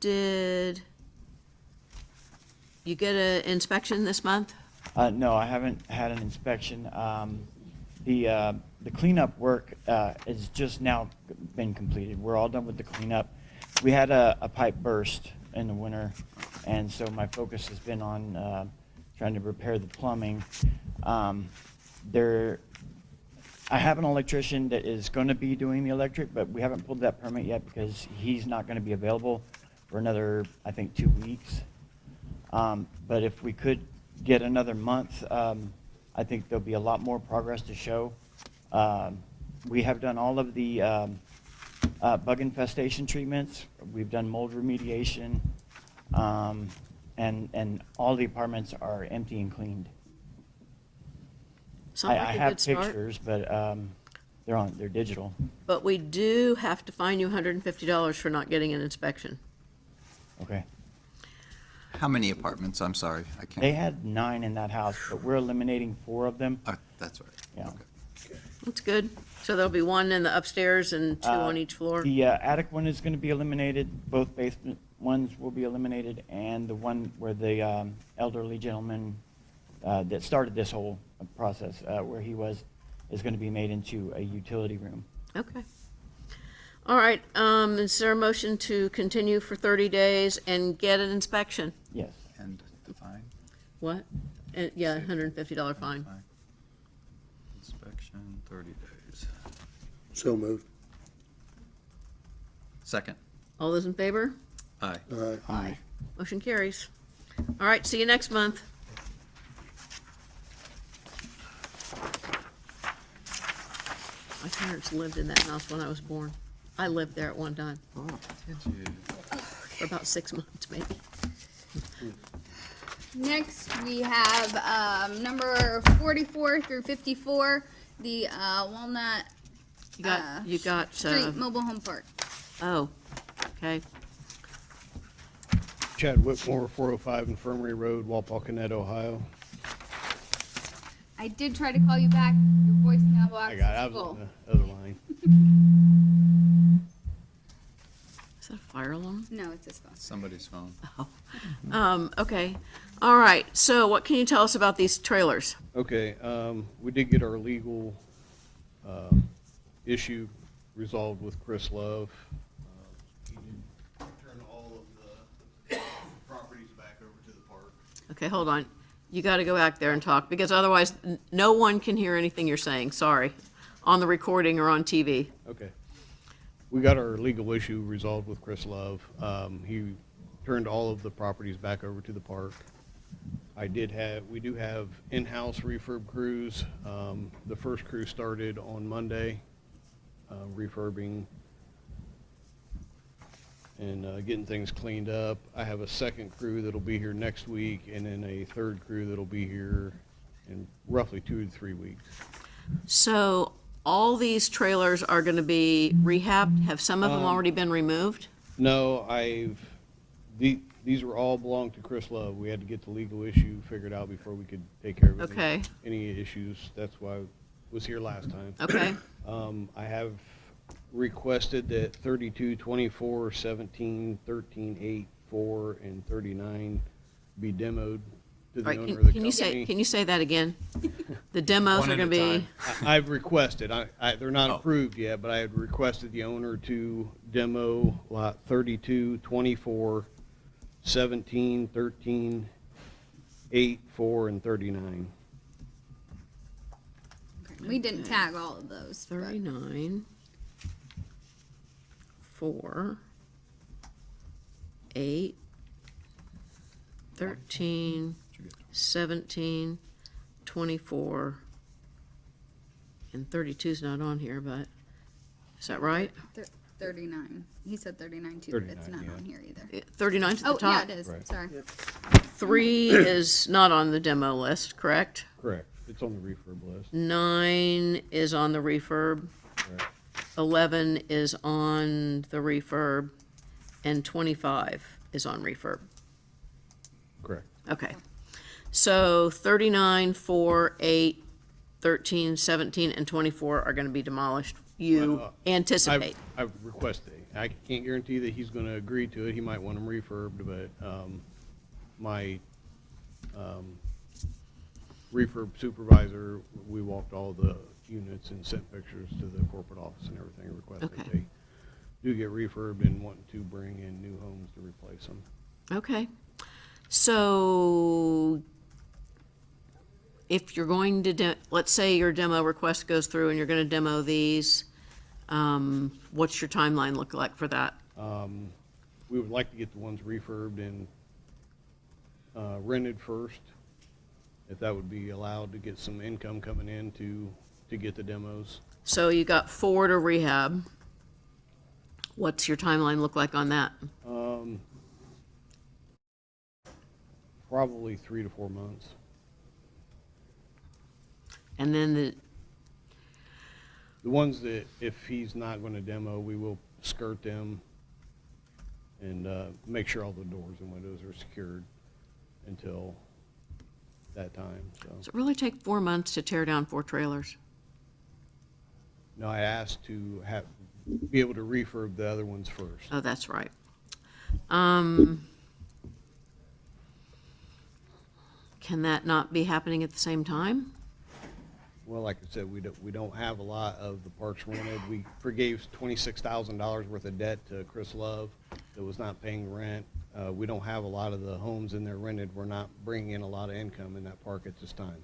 Did you get an inspection this month? No, I haven't had an inspection. The cleanup work is just now been completed. We're all done with the cleanup. We had a pipe burst in the winter, and so my focus has been on trying to repair the plumbing. I have an electrician that is going to be doing the electric, but we haven't pulled that permit yet because he's not going to be available for another, I think, 2 weeks. But if we could get another month, I think there'll be a lot more progress to show. We have done all of the bug infestation treatments. We've done mold remediation, and all the apartments are empty and cleaned. Sounds like I a have good start. pictures, but they're digital. But we do have to fine you $150 for not getting an inspection. Okay. How many apartments? I'm sorry, I can't. They had 9 in that house, but we're eliminating 4 of them. That's right. Yeah. That's good. So there'll be one in the upstairs and 2 on each floor? The attic one is going to be eliminated. Both basement ones will be eliminated, and the one where the elderly gentleman that started this whole process, where he was, is going to be made into a utility room. Okay. All right, is there a motion to continue for 30 days and get an inspection? Yes. And the fine? What? Yeah, $150 fine. Inspection, 30 days. So moved. Second. All those in favor? Aye. Aye. Motion carries. All right, see you next month. My parents lived in that house when I was born. I lived there at one time. Did you? For about 6 months, maybe. Next, we have number 44 through 54, the Walnut You got, Street Mobile Home Park. oh, okay. Chad Whitmore, 405 Infirmary Road, Walpaukenet, Ohio. I did try to call you back. Your voicemail box I got it. I is was full. on the other line. Is that a fire alarm? No, it's his phone. Somebody's phone. Okay. All right, so what can you tell us about these trailers? Okay, we did get our legal issue resolved with Chris Love. He did turn all of the properties back over to the park. Okay, hold on. You got to go back there and talk, because otherwise, no one can hear anything you're saying, sorry, on the recording or on TV. Okay. We got our legal issue resolved with Chris Love. He turned all of the properties back over to the park. We do have in-house refurb crews. The first crew started on Monday, refurbing and getting things cleaned up. I have a second crew that'll be here next week, and then a third crew that'll be here in roughly 2 to 3 weeks. So all these trailers are gonna be rehabbed? Have some of them already been removed? No, these were all belong to Chris Love. We had to get the legal issue figured out before we could take care of Okay. any issues. That's why I was here last time. Okay. I have requested that 32, 24, 17, 13, 8, 4, and 39 be demoed to the Right, owner of the can you company. say that again? The demos are gonna be, I've requested, they're not approved yet, but I had requested the owner to demo lot 32, 24, 17, 13, 8, 4, and 39. We didn't tag all of those. but- 39, 4, 8, 13, 17, 24, and 32's not on here, but, is that right? 39. He said 39 too, but it's 39, not yeah. on here either. 39's at the Oh, top. yeah, it is. Right. Sorry. 3 is not on the demo list, correct? Correct. It's on the refurb list. 9 is on the refurb. Correct. 11 is on the refurb, and 25 is on refurb. Correct. Okay. So 39, 4, 8, 13, 17, and 24 are going to be demolished. You anticipate. I've requested it. I can't guarantee that he's going to agree to it. He might want them refurbed, but my refurb supervisor, we walked all the units and sent pictures to the corporate office and everything, requesting Okay. they do get refurbed and wanting to bring in new homes to replace them. Okay. So if you're going to, let's say your demo request goes through and you're going to demo these, what's your timeline look like for that? We would like to get the ones refurbed and rented first, if that would be allowed to get some income coming in to get the demos. So you got 4 to rehab. What's your timeline look like on that? Probably 3 to 4 months. And then The ones that, if he's not going to demo, we will skirt them and make sure all the doors and windows are secured until that time, so. does it really take 4 months to tear down 4 trailers? No, I asked to be able to refurb the other ones first. Oh, that's right. Can that not be happening at the same time? Well, like I said, we don't have a lot of the parks rented. We forgave $26,000 worth of debt to Chris Love that was not paying rent. We don't have a lot of the homes in there rented. We're not bringing in a lot of income in that park at this time.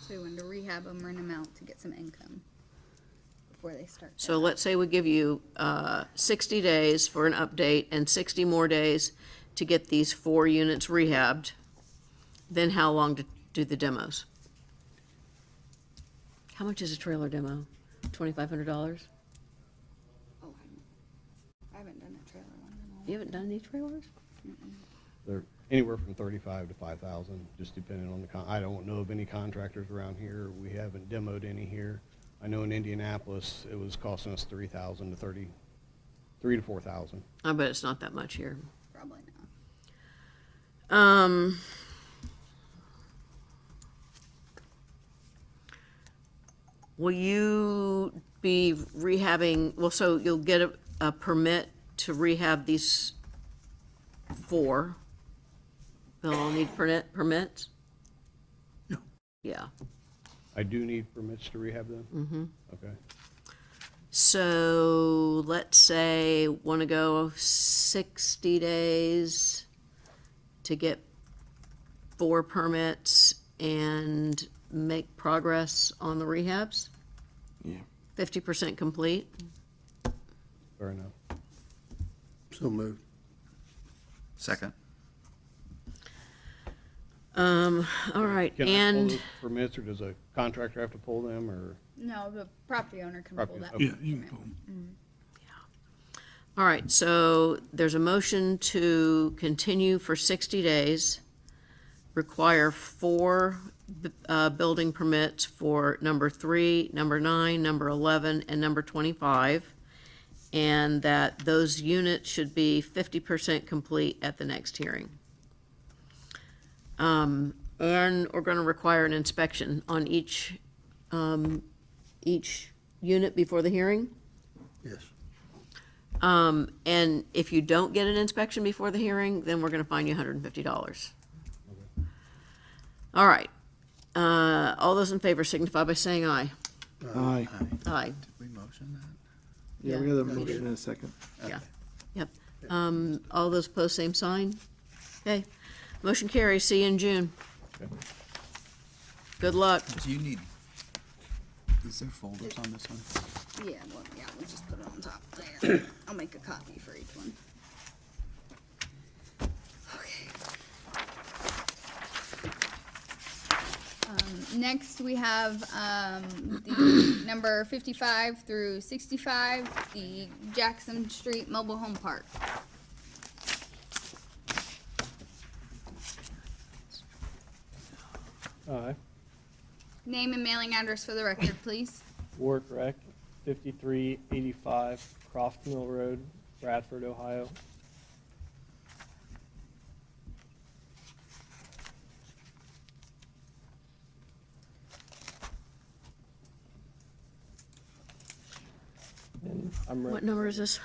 So we wanted to rehab them, rent them out to get some income before they start. So let's say we give you 60 days for an update and 60 more days to get these 4 units rehabbed. Then how long to do the demos? How much is a trailer demo? $2,500? Oh, I haven't done a trailer one in a while. You haven't done any trailers? They're anywhere from 35 to 5,000, just depending on I don't know of any contractors around here. We haven't demoed any here. I know in Indianapolis, it was costing us 3,000 to 3 to 4,000. I bet it's not that much here. Probably not. Will you be rehabbing, well, so you'll get a permit to rehab these 4? They'll all need permits? No. Yeah. I do need permits to rehab them? Mm-hmm. Okay. So let's say want to go 60 days to get 4 permits and make progress on the rehabs? Yeah. 50% complete? Fair enough. So moved. Second. All right, Can I pull and those permits, or does a contractor have to pull them, or? No, the property owner can pull that. Yeah, you can pull them. all right, so there's a motion to continue for 60 days, require 4 building permits for number 3, number 9, number 11, and number 25, and that those units should be 50% complete at the next hearing. And we're gonna require an inspection on each unit before the hearing. Yes. And if you don't get an inspection before the hearing, then we're gonna fine you $150. All right. All those in favor signify by saying aye. Aye. Aye. Did we motion that? Yeah, we got a motion in a second. Yeah, yep. All those opposed, same sign? Okay. Motion carries. See you in June. Good luck. Do you need, is there folders on this one? Yeah, well, yeah, we'll just put it on top there. I'll make a copy for each one. Okay. Next, we have the number 55 through 65, the Jackson Street Mobile Home Park. Aye. Name and mailing address for the record, please. Work Rec, 5385 Croft Mill Road, Bradford, Ohio. And I'm What ready. number is this?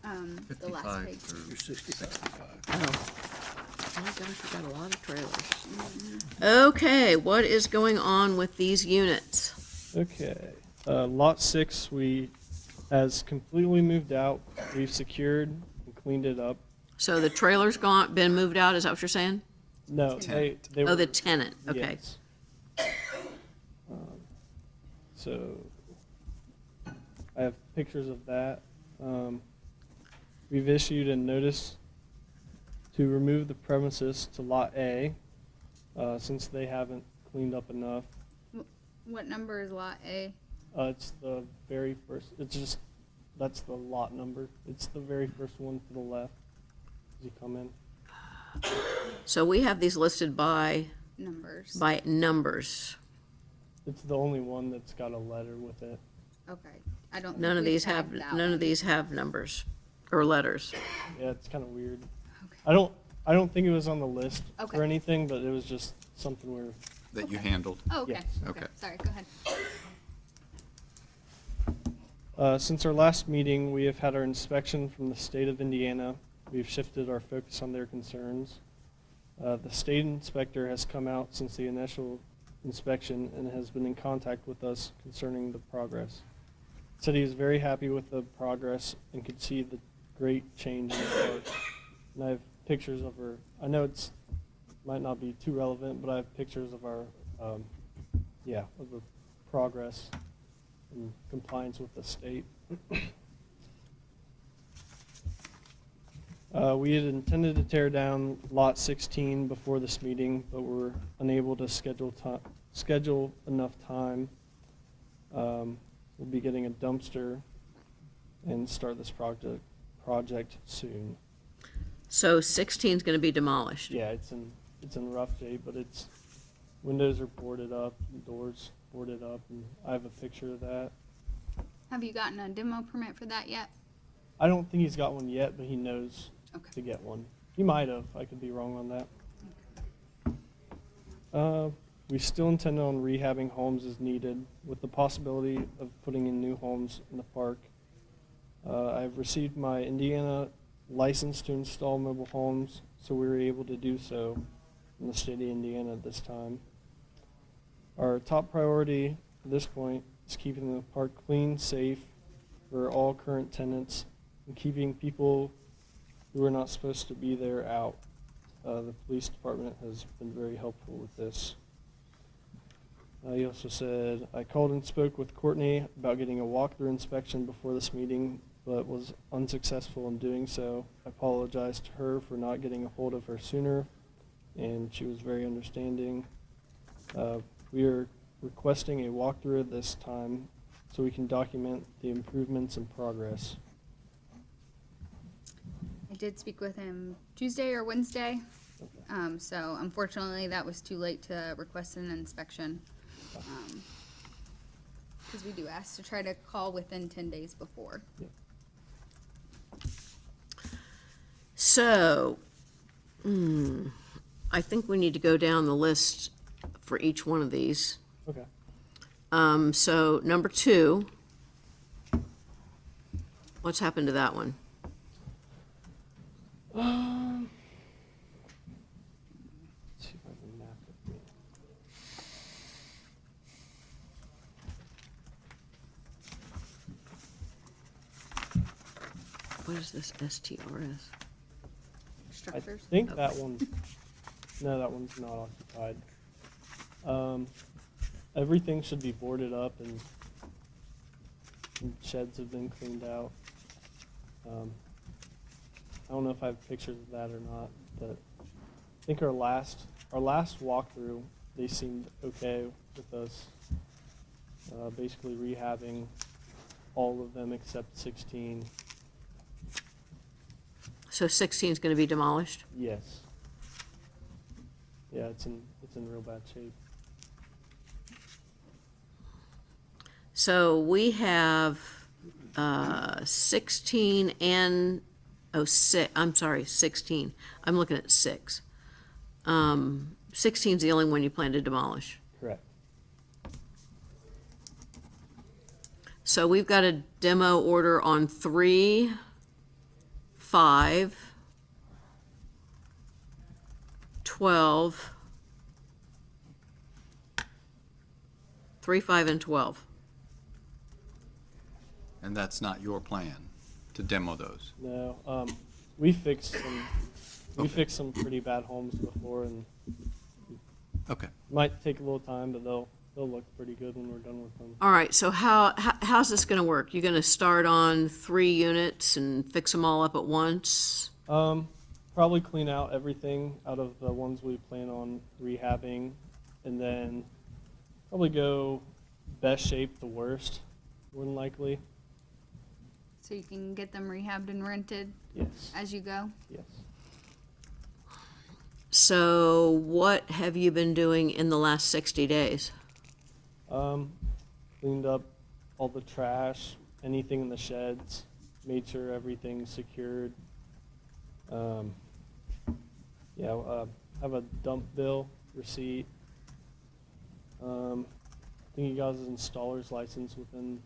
The last page. You're 65. Oh my gosh, we got a lot of trailers. Okay, what is going on with these units? Okay, lot 6, has completely moved out. We've secured and cleaned it up. So the trailer's been moved out, is that what you're saying? No, they were. Oh, the tenant, okay. Yes. So, I have pictures of that. We've issued a notice to remove the premises to Lot A, since they haven't cleaned up enough. What number is Lot A? It's the very first, that's the lot number. It's the very first one to the left as you come in. So we have these listed by Numbers. numbers. It's the only one that's got a letter with it. Okay. I don't. None think of we these tagged have, that none one. of these have numbers or letters. Yeah, it's kind of weird. Okay. I don't think it was on the list Okay. or anything, but it was just something where. That you handled? Oh, okay. Yes. Okay. Okay. Sorry, go ahead. Since our last meeting, we have had our inspection from the state of Indiana. We've shifted our focus on their concerns. The state inspector has come out since the initial inspection and has been in contact with us concerning the progress. Said he was very happy with the progress and could see the great change in the park. And I have pictures of her. I know it's might not be too relevant, but I have pictures of our, of the progress in compliance with the state. We had intended to tear down Lot 16 before this meeting, but were unable to schedule enough time. We'll be getting a dumpster and start this project soon. So 16 is going to be demolished. Yeah, it's in rough shape, but windows are boarded up, doors boarded up, and I have a picture of that. Have you gotten a demo permit for that yet? I don't think he's got one yet, but he knows Okay. to get one. He might have. I could be wrong on that. We still intend on rehabbing homes as needed, with the possibility of putting in new homes in the park. I've received my Indiana license to install mobile homes, so we were able to do so in the state of Indiana at this time. Our top priority at this point is keeping the park clean, safe for all current tenants, and keeping people who are not supposed to be there out. The police department has been very helpful with this. He also said, I called and spoke with Courtney about getting a walkthrough inspection before this meeting, but was unsuccessful in doing so. I apologized to her for not getting a hold of her sooner, and she was very understanding. We are requesting a walkthrough this time so we can document the improvements and progress. I did speak with him Tuesday or Wednesday. So unfortunately, that was too late to request an inspection. Because we do ask to try to call within 10 days before. So, I think we need to go down the list for each one of these. Okay. So number 2, what's happened to that one? Let's see if I can map it. What is this STRS? I Structures. think that one, no, that one's not occupied. Everything should be boarded up and sheds have been cleaned out. I don't know if I have pictures of that or not, but I think our last walkthrough, they seemed okay with us. Basically rehabbing all of them except 16. So 16 is going to be demolished? Yes. Yeah, it's in real bad shape. So we have 16 and, I'm sorry, 16. I'm looking at 6. 16 is the only one you plan to demolish. Correct. So we've got a demo order on 3, 5, 12, 3, 5, and 12. And that's not your plan, to demo those? No, we fixed some pretty bad homes before, and Okay. might take a little time, but they'll look pretty good when we're done with them. All right, so how's this going to work? You're going to start on 3 units and fix them all up at once? Probably clean out everything out of the ones we plan on rehabbing, and then probably go best shape to worst, more than likely. So you can get them rehabbed and rented Yes. as you go? Yes. So what have you been doing in the last 60 days? Cleaned up all the trash, anything in the sheds, made sure everything's secured. Have a dump bill receipt. I think he got his installer's license within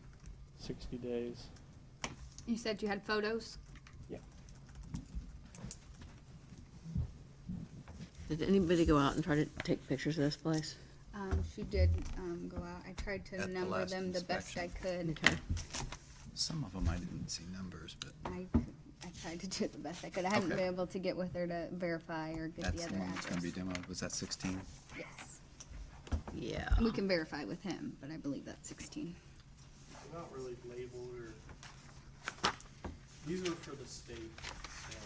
60 days. You said you had photos? Yeah. Did anybody go out and try to take pictures of this place? She did go out. I tried to At the number last them the best I could. Okay. Some of them I didn't see numbers, but I tried to do the best I could. I hadn't Okay. been able to get with her to verify or get that's the the other one that's gonna be address. demoed. Was that 16? Yes. Yeah. And we can verify with him, but I believe that's 16. They're not really labeled or, these are for the state, so.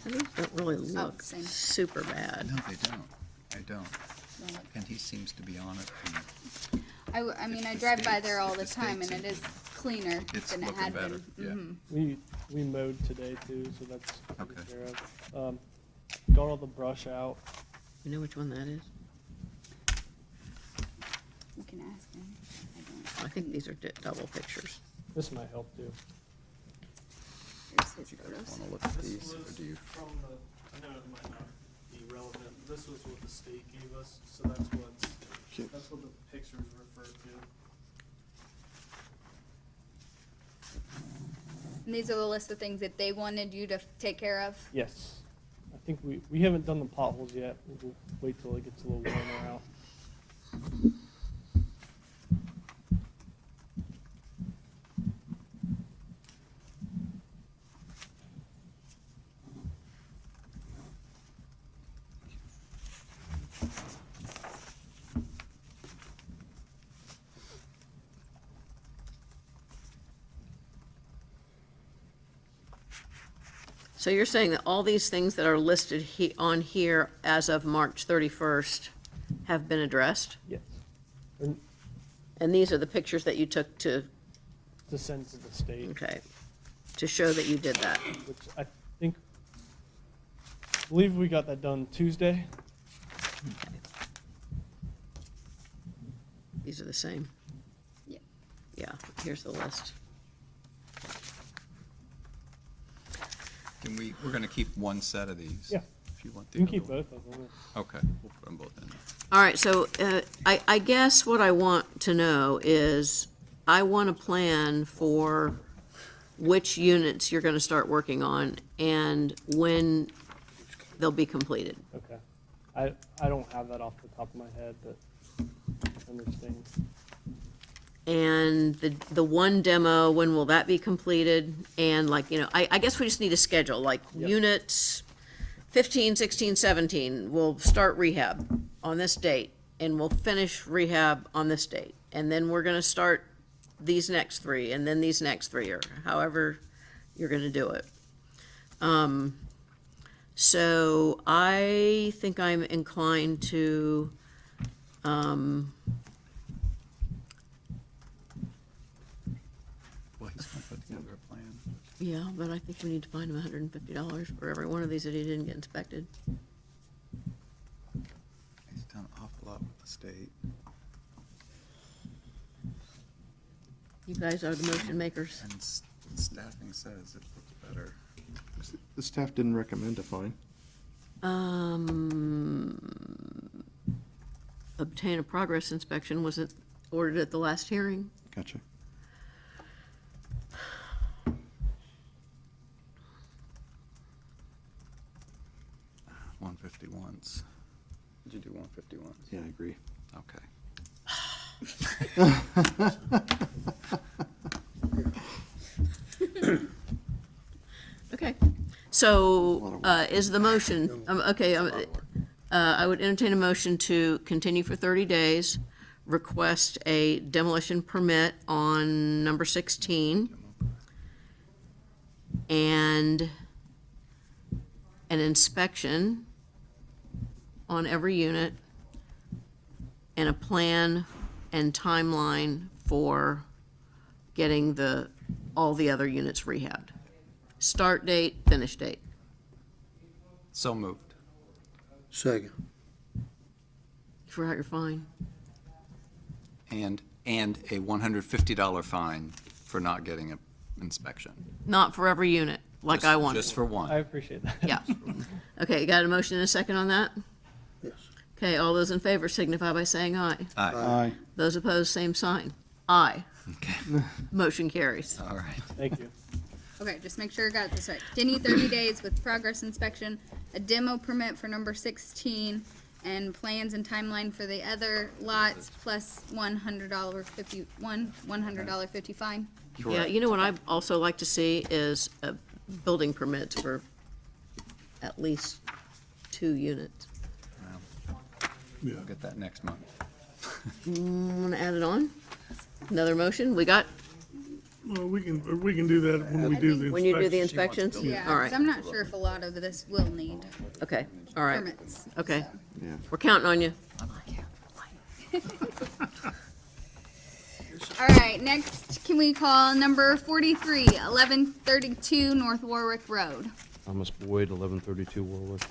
These don't really look same. super bad. No, they don't. I don't. And he seems to be on it. and I mean, I drive by there all the If the time, and state's it is cleaner It's than it looking had better, been. yeah. Mhm. We mowed today too, so that's taken Okay. care of. Got all the brush out. You know which one that is? We can ask him. I don't. I think these are double pictures. This might help too. Here's his You guys photos. wanna look at This these, or was do you? from the, I know it might not be relevant, this was what the state gave us, so that's what the pictures refer to. And these are the list of things that they wanted you to take care of? Yes. I think we haven't done the potholes yet. We'll wait till it gets a little warmer out. So you're saying that all these things that are listed on here as of March 31st have been addressed? Yes. And And these are the pictures that you took to, to send to the state. okay. to show that you did that. which I believe we got that done Tuesday. These are the same. Yeah. Yeah, here's the list. We're gonna keep one set of these? Yeah. If you want the You other can keep one. both of them. Okay, we'll put them both in. All right, so I guess what I want to know is, I want a plan for which units you're gonna start working on and when they'll be completed. Okay. I don't have that off the top of my head, but I understand. And the one demo, when will that be completed? And like, you know, I guess we just need a schedule, like Yep. units 15, 16, 17, we'll start rehab on this date, and we'll finish rehab on this date. And then we're gonna start these next three, and then these next three, or however you're gonna do it. So I think I'm inclined to, Well, he's gonna put together a plan. yeah, but I think we need to find him $150 for every one of these that he didn't get inspected. He's done an awful lot with the state. You guys are the motion makers. And staffing says it looks better. The staff didn't recommend a fine. Obtain a progress inspection, was it ordered at the last hearing? Gotcha. $151s. Did you do 151s? Yeah, I agree. Okay. Okay, so, is the motion, I would entertain a motion to continue for 30 days, request a demolition permit on number 16, and an inspection on every unit, and a plan and timeline for getting all the other units rehabbed. Start date, finish date. So moved. Second. Forgot your fine. And a $150 fine for not getting an inspection. Not for every unit, like I wanted. Just for one. I appreciate that. Yeah. Okay, got a motion and a second on that? Yes. Okay, all those in favor signify by saying aye. Aye. Aye. Those opposed, same sign. Aye. Okay. Motion carries. All right. Thank you. Okay, just make sure I got this right. Continue 30 days with progress inspection, a demo permit for number 16, and plans and timeline for the other lots, plus $100 fine. Yeah, you know what I'd also like to see is building permits for at least 2 units. We'll get that next month. Want to add it on? Another motion? We got, Well, we can do that when we do the inspection. when you do the inspections? Yeah, All 'cause right, I'm not sure if a lot of this will need okay, all right. permits. Okay, Yeah. we're counting on you. All right, next, can we call number 43, 1132 North Warwick Road? Thomas Boyd, 1132 Warwick.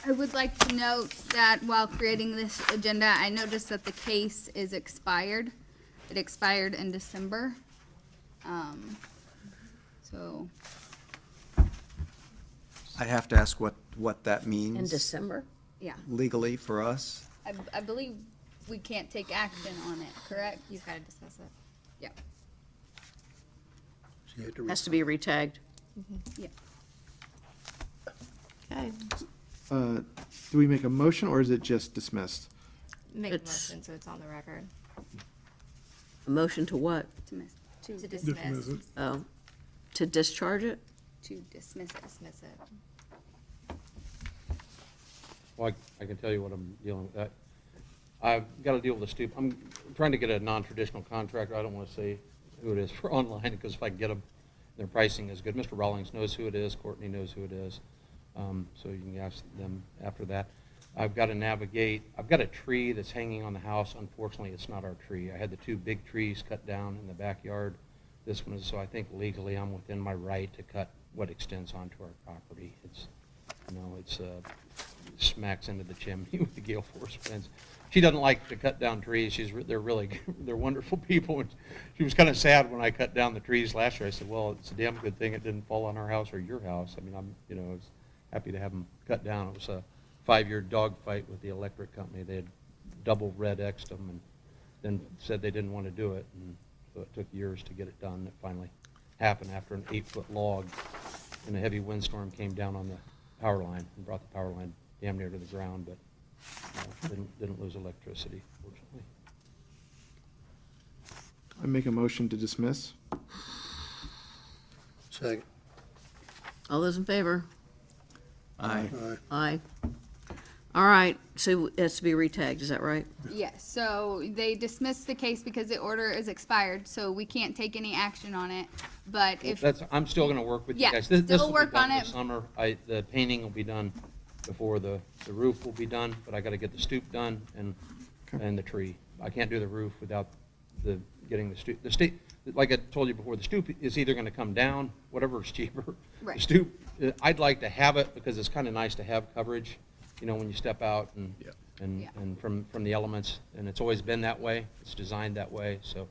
I would like to note that while creating this agenda, I noticed that the case is expired. It expired in December. So, I have to ask what that In means December? yeah, legally for us. I believe we can't take action on it, correct? You've got to discuss it. Yeah, So you have to Has to be retagged. yeah. Okay. Do we make a motion or is it just dismissed? Make a It's- motion so it's on the record. A motion to what? To To dismiss, Dismiss it. Oh, to discharge it? to dismiss it. Dismiss it. Well, I can tell you what I'm dealing with. I've got to deal with I'm trying to get a non-traditional contractor. I don't want to say who it is for online, because if I can get them, their pricing is good. Mr. Rawlings knows who it is. Courtney knows who it is. So you can ask them after that. I've got to navigate. I've got a tree that's hanging on the house. Unfortunately, it's not our tree. I had the 2 big trees cut down in the backyard. This one is, so I think legally I'm within my right to cut what extends onto our property. It's, you know, it's smacks into the chimney with the gale force winds. She doesn't like to cut down trees. They're wonderful people. And she was kind of sad when I cut down the trees last year. I said, well, it's a damn good thing it didn't fall on our house or your house. I mean, I was happy to have them cut down. It was a 5-year dog fight with the electric company. They had double red X'd them and then said they didn't want to do it. And so it took years to get it done. It finally happened after an 8-foot log in a heavy windstorm came down on the power line and brought the power line damn near to the ground, but didn't lose electricity, fortunately. I make a motion to dismiss. Second. All those in favor? Aye. Aye. All right, so it has to be retagged, is that right? Yes, so they dismissed the case because the order is expired, so we can't take any action on it. But if, I'm still going to work with you Yeah, guys. still This will be work done on this it. summer. The painting will be done before the roof will be done, but I got to get the stoop done and the tree. I can't do the roof without getting the stoop. Like I told you before, the stoop is either going to come down, whatever is cheaper. Right. The stoop, I'd like to have it because it's kind of nice to have coverage, you know, when you step out and from the elements, and it's always been that way. It's designed that way, so.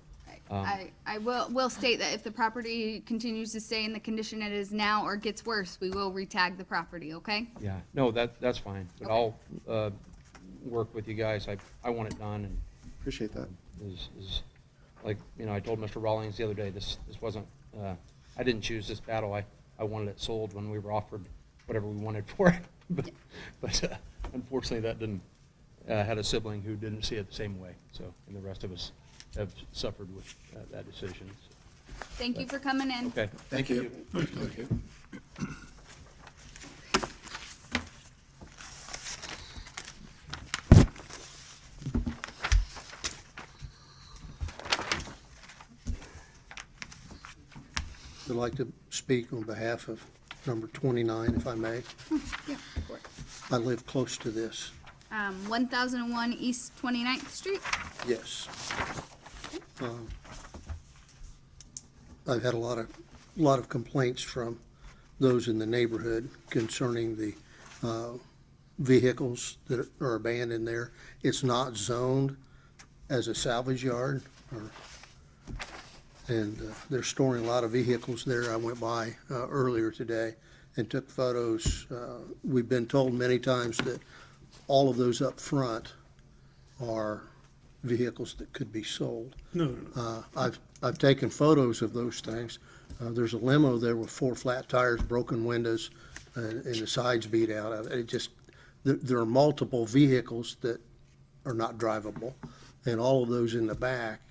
I will state that if the property continues to stay in the condition it is now or gets worse, we will retag the property, okay? Yeah, no, that's fine, but I'll work with you guys. I want it done, and Appreciate that. is like, you know, I told Mr. Rawlings the other day, this wasn't, I didn't choose this battle. I wanted it sold when we were offered whatever we wanted for it, but unfortunately that didn't, had a sibling who didn't see it the same way, so, and the rest of us have suffered with that decision. So. Thank you for coming in. Okay. Thank you. Thank you. I'd like to speak on behalf of number 29, if I may. Yeah, of course. I live close to this. 1001 East 29th Street. Yes. I've had a lot of complaints from those in the neighborhood concerning the vehicles that are abandoned there. It's not zoned as a salvage yard, and they're storing a lot of vehicles there. I went by earlier today and took photos. We've been told many times that all of those up front are vehicles that could be sold. No. I've taken photos of those things. There's a limo there with 4 flat tires, broken windows, and the sides beat out of it. It just, there are multiple vehicles that are not drivable, and all of those in the back,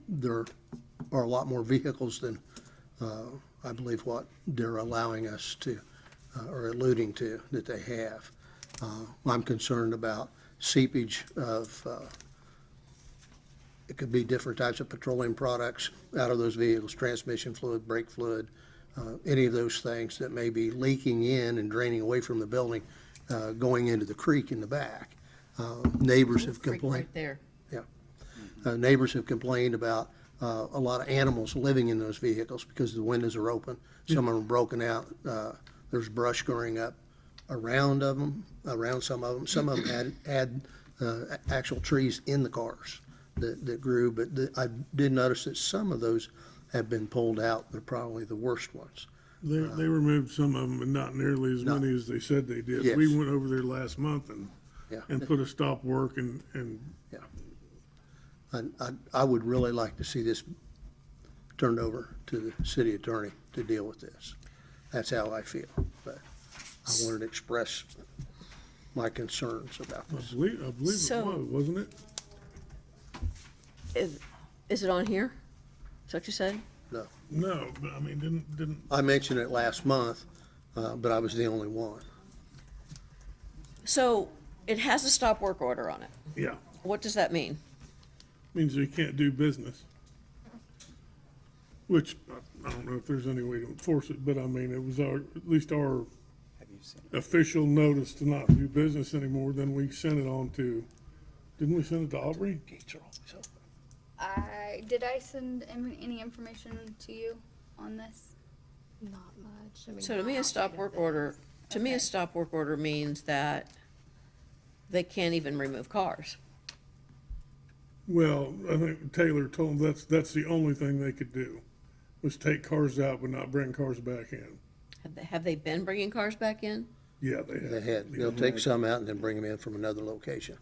there are a lot more vehicles than I believe what they're allowing us to, or alluding to, that they have. I'm concerned about seepage of, it could be different types of petroleum products out of those vehicles, transmission fluid, brake fluid, any of those things that may be leaking in and draining away from the building, going into the creek in the back. Neighbors have complained. Right there. Yeah. Neighbors have complained about a lot of animals living in those vehicles because the windows are open. Some of them are broken out. There's brush growing up around some of them. Some of them had actual trees in the cars that grew, but I did notice that some of those have been pulled out. They're probably the worst ones. They removed some of them, but not nearly as many as they said they did. Yes. We went over there last month Yeah. and put a stop work and I would really like to see this turned over to the city attorney to deal with this. That's how I feel, but I wanted to express my concerns about I this. believe it was, wasn't it? Is it on here? Is that what you said? No. No, but I mean, didn't. I mentioned it last month, but I was the only one. So it has a stop work order on it. Yeah. What does that mean? Means they can't do business. Which, I don't know if there's any way to enforce it, but I mean, it was at least our official notice to not do business anymore, then we sent it on to, didn't we send it to Aubrey? Gates are always open. Did I send any information to you on this? Not much. I mean, So to me, a stop work order, a stop work order means that they can't even remove cars. Well, I think Taylor told them that's the only thing they could do, was take cars out but not bring cars back in. Have they been bringing cars back in? Yeah, they have. They had, they'll take some out and then bring them in from another location.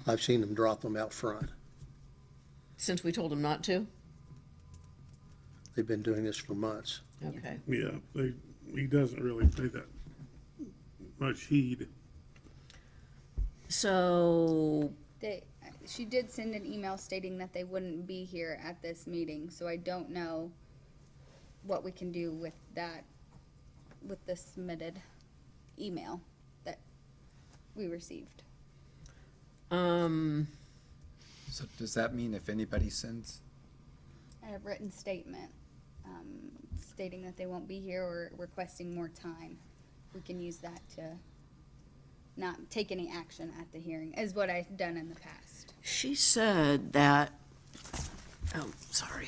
I've seen them drop them out front. Since we told them not to? They've been doing this for months. Okay. Yeah, he doesn't really pay that much heed. So, She did send an email stating that they wouldn't be here at this meeting, so I don't know what we can do with that, with the submitted email that we received. So does that mean if anybody sends? A written statement, stating that they won't be here or requesting more time. We can use that to not take any action at the hearing, is what I've done in the past. she said that, oh, sorry.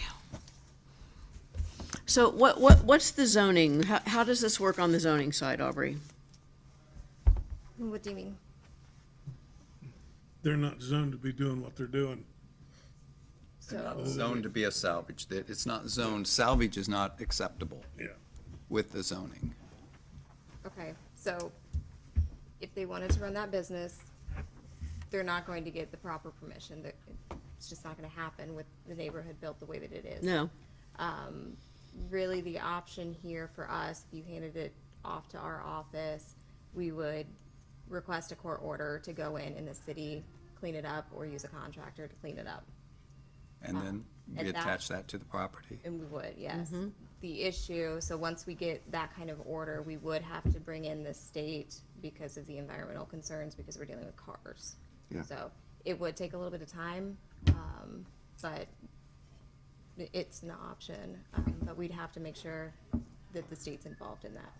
So what's the zoning? How does this work on the zoning side, Aubrey? what do you mean? They're not zoned to be doing what they're doing. They're not zoned to be a salvage. It's not zoned, salvage is not acceptable. Yeah. With the zoning. Okay, so if they wanted to run that business, they're not going to get the proper permission. It's just not going to happen with the neighborhood built the way that it is. No. Really, the option here for us, if you handed it off to our office, we would request a court order to go in the city, clean it up, or use a contractor to clean it up. And then we attach that to the property. And we would, yes. Mm-hmm. The issue, so once we get that kind of order, we would have to bring in the state because of the environmental concerns, because we're dealing with cars. Yeah. So it would take a little bit of time, but it's an option. But we'd have to make sure that the state's involved in that.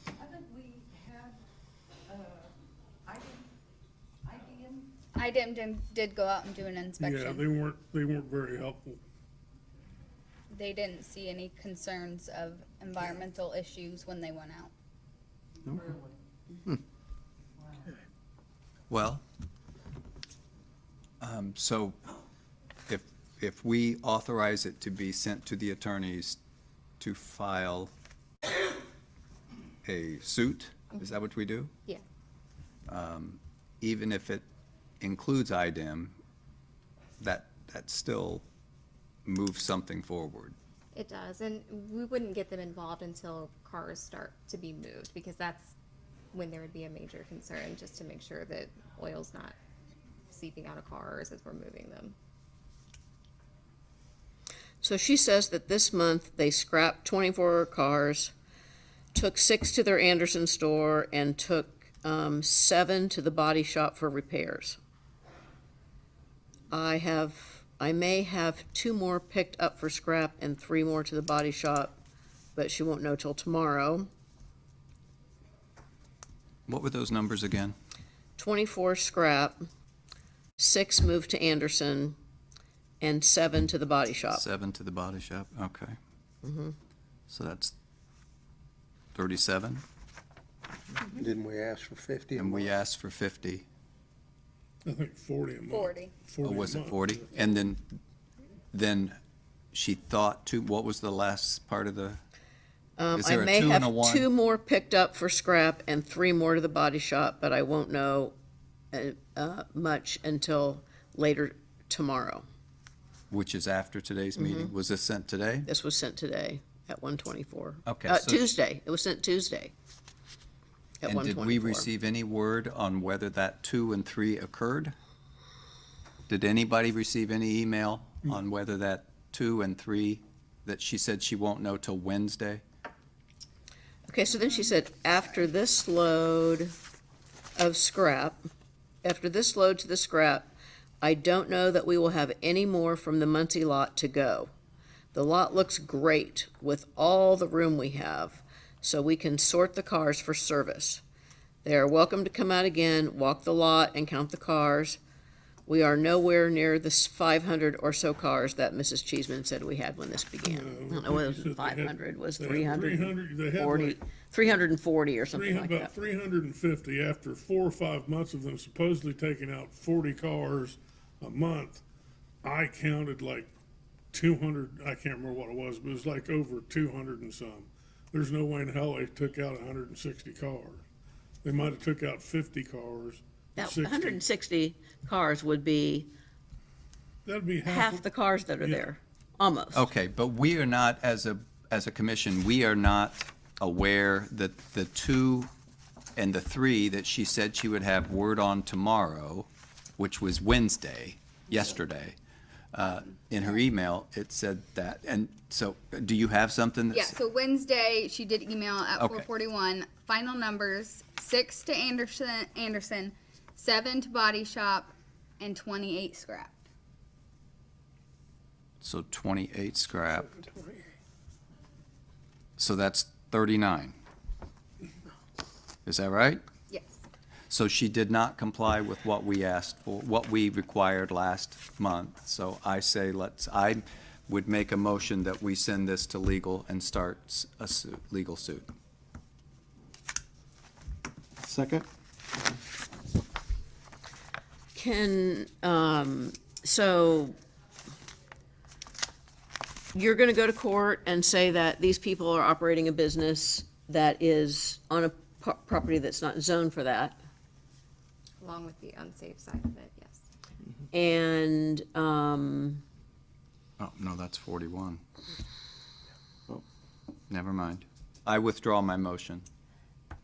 I think we had, IDEM did go out and do an inspection. Yeah, they weren't very helpful. They didn't see any concerns of environmental issues when they went out. Well, so if we authorize it to be sent to the attorneys to file a suit, is that what we do? Yeah. Even if it includes IDEM, that still moves something forward. It does, and we wouldn't get them involved until cars start to be moved, because that's when there would be a major concern, just to make sure that oil's not seeping out of cars as we're moving them. So she says that this month they scrapped 24 cars, took 6 to their Anderson store, and took 7 to the body shop for repairs. I may have 2 more picked up for scrap and 3 more to the body shop, but she won't know till tomorrow. What were those numbers again? 24 scrap, 6 moved to Anderson, and 7 to the body shop. 7 to the body shop, okay. Mhm. So that's 37? Didn't we ask for 50? And we asked for 50. I think 40 a month. 40. Oh, was a it month. 40? And then she thought what was the last part of the, is I there a may 2 have and a 1? 2 more picked up for scrap and 3 more to the body shop, but I won't know much until later tomorrow. Which is after today's meeting? Was this sent today? This was sent today at 1:24. Okay, so- Tuesday. It was sent Tuesday at And 1:24. did we receive any word on whether that 2 and 3 occurred? Did anybody receive any email on whether that 2 and 3, that she said she won't know till Wednesday? Okay, so then she said, after this load of scrap, after this load to the scrap, I don't know that we will have any more from the Muncie lot to go. The lot looks great with all the room we have. so we can sort the cars for service. They are welcome to come out again, walk the lot, and count the cars. We are nowhere near the 500 or so cars that Mrs. Cheeseman said we had when this began. I don't know whether it was 500, was 340, 340 or something like About that. 350 after 4 or 5 months of them supposedly taking out 40 cars a month. I counted like 200, I can't remember what it was, but it was like over 200 and some. There's no way in hell they took out 160 cars. They might have took out 50 cars. That 60. 160 cars would be That'd be half the cars that are there, almost. Okay, but we are not, as a commission, we are not aware that the 2 and the 3 that she said she would have word on tomorrow, which was Wednesday, yesterday, in her email, it said that. And so, do you have something Yeah, that's? so Wednesday, she did email at Okay. 4:41. Final numbers, 6 to Anderson, 7 to Body Shop, and 28 scrapped. So 28 scrapped. So that's 39. Is that right? Yes. So she did not comply with what we asked for, what we required last month. So I say I would make a motion that we send this to legal and start a legal suit. Second? So you're gonna go to court and say that these people are operating a business that is on a property that's not zoned for that, Along with the unsafe side of it, yes. and, Oh, no, that's 41. Oh. Never mind. I withdraw my motion.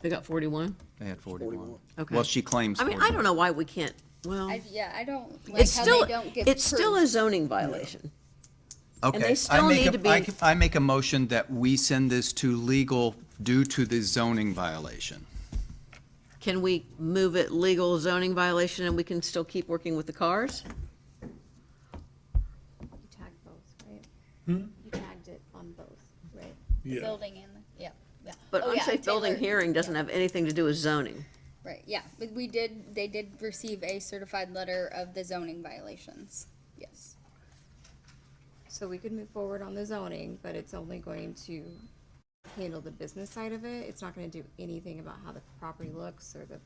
they got 41? They had 41. Okay. Well, she claims I mean, 41. I don't know why we can't, well, I don't like it's how still, they don't give it's still proof. a zoning violation. Okay. they still need to be- I make a motion that we send this to legal due to the zoning violation. Can we move it legal zoning violation and we can still keep working with the cars? You tagged both, right? Hmm? You tagged it on both, right? Yeah. Building and, yeah. But Oh, yeah, unsafe building Taylor. hearing doesn't have anything to do with zoning. Right, yeah, but they did receive a certified letter of the zoning violations, yes. So we could move forward on the zoning, but it's only going to handle the business side of it. It's not gonna do anything about how the property looks or the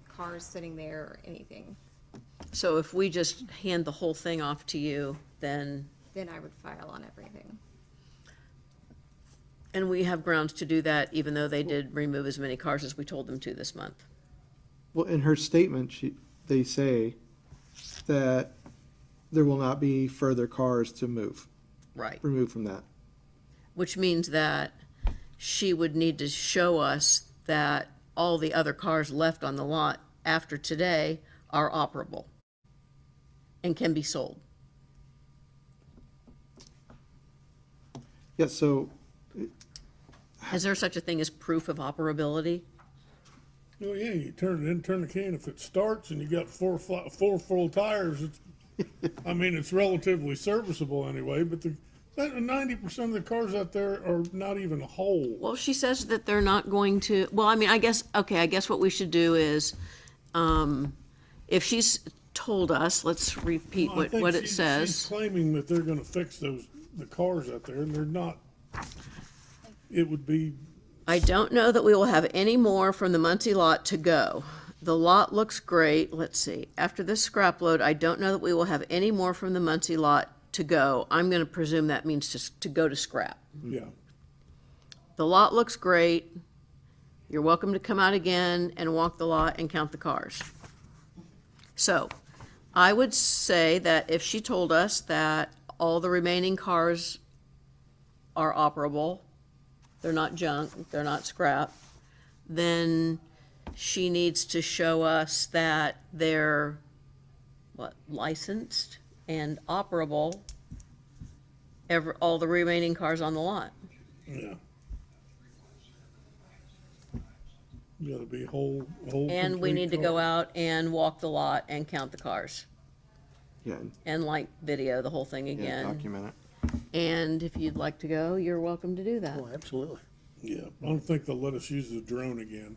cars sitting there or anything. So if we just hand the whole thing off to you, then, Then I would file on everything. and we have grounds to do that, even though they did remove as many cars as we told them to this month. Well, in her statement, they say that there will not be further cars to move, Right. removed from that. Which means that she would need to show us that all the other cars left on the lot after today are operable and can be sold. Yeah, so, Is there such a thing as proof of operability? Oh, yeah, you turn it in, turn the can. If it starts and you got four full tires, I mean, it's relatively serviceable anyway, but 90% of the cars out there are not even whole. Well, she says that they're not going to, well, I mean, I guess what we should do is, if she's told us, let's repeat I think what it she's says. claiming that they're gonna fix the cars out there, and they're not. It would be, I don't know that we will have any more from the Muncie lot to go. The lot looks great. Let's see. After this scrap load, I don't know that we will have any more from the Muncie lot to go. I'm going to presume that means to go to scrap. yeah. The lot looks great. You're welcome to come out again and walk the lot and count the cars. So I would say that if she told us that all the remaining cars are operable, they're not junk, they're not scrap, then she needs to show us that they're, licensed and operable, all the remaining cars on the lot. Yeah. You gotta be whole. And we complete need to car. go out and walk the lot and count the cars. yeah, And video the whole thing yeah, again. document it. And if you'd like to go, you're welcome to do that. Oh, absolutely. Yeah, I don't think they'll let us use the drone again.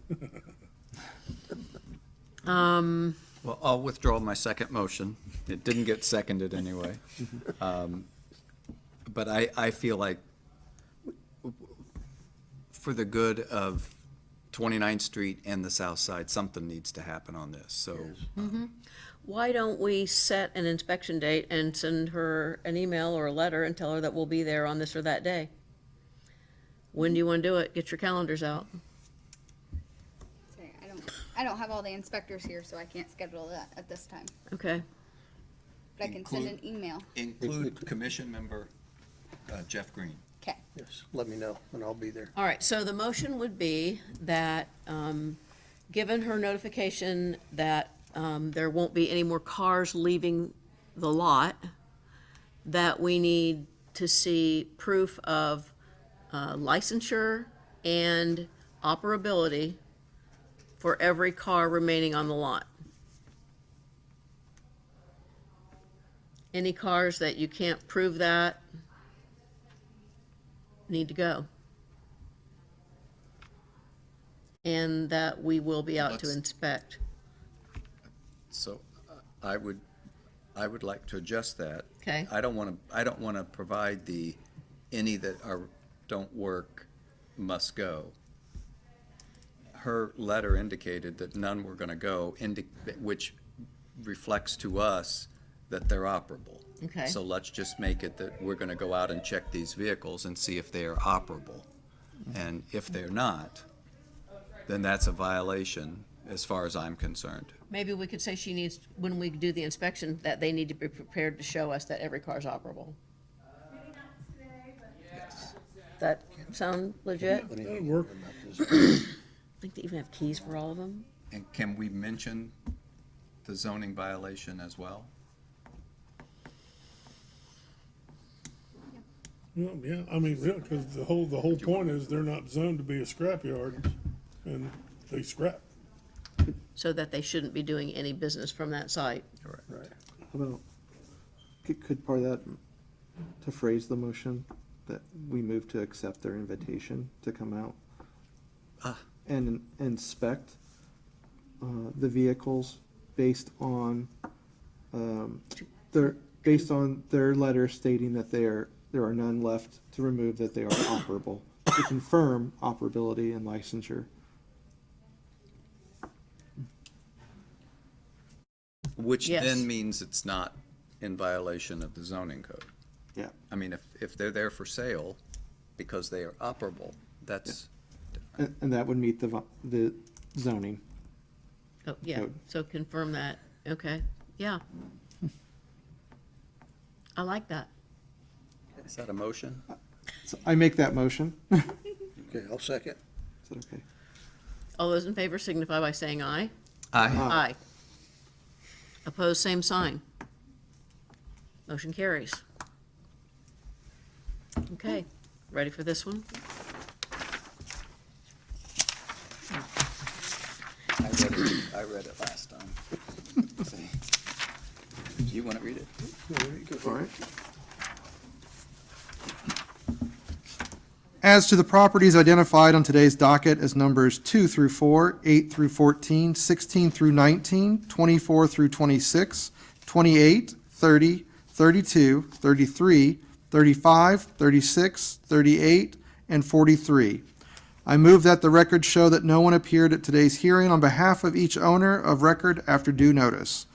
Well, I'll withdraw my second motion. It didn't get seconded anyway. But I feel like for the good of 29th Street and the south side, something needs to happen on this, so. Why don't we set an inspection date and send her an email or a letter and tell her that we'll be there on this or that day? When do you want to do it? Get your calendars out. Sorry, I don't have all the inspectors here, so I can't schedule that at this time. Okay. But I can send an email. Include commission member Jeff Green. Okay. Yes, let me know, and I'll be there. All right, so the motion would be that, given her notification that there won't be any more cars leaving the lot, that we need to see proof of licensure and operability for every car remaining on the lot. Any cars that you can't prove that need to go. And that we will be out to Let's- inspect. So I would like to adjust that. Okay. I don't want to provide any that don't work must go. Her letter indicated that none were going to go, which reflects to us that they're operable. Okay. So let's just make it that we're going to go out and check these vehicles and see if they are operable. And if they're not, then that's a violation as far as I'm concerned. Maybe we could say she needs, when we do the inspection, that they need to be prepared to show us that every car is operable. That sound legit? That'd work. I think they even have keys for all of them. And can we mention the zoning violation as well? Well, yeah, I mean, yeah, because the whole point is they're not zoned to be a scrapyard, and they scrap. So that they shouldn't be doing any business from that site. Correct. Right. How about, could part of that, to phrase the motion, that we move to accept their invitation to come out and inspect the vehicles based on their letter stating that there are none left to remove, that they are operable, to confirm operability and licensure. Which Yes. then means it's not in violation of the zoning code. Yeah. I mean, if they're there for sale because they are operable, that's And that would meet the zoning. Oh, yeah, Code. so confirm that, okay, yeah. I like that. Is that a motion? So I make that motion. Okay, I'll second. Is that okay? All those in favor signify by saying aye. Aye. Aye. Opposed, same sign. Motion carries. Okay, ready for this one? I read it last time. Do you want to read it? All right. As to the properties identified on today's docket as numbers 2 through 4, 8 through 14, 16 through 19, 24 through 26, 28, 30, 32, 33, 35, 36, 38, and 43. I move that the record show that no one appeared at today's hearing on behalf of each owner of record after due notice.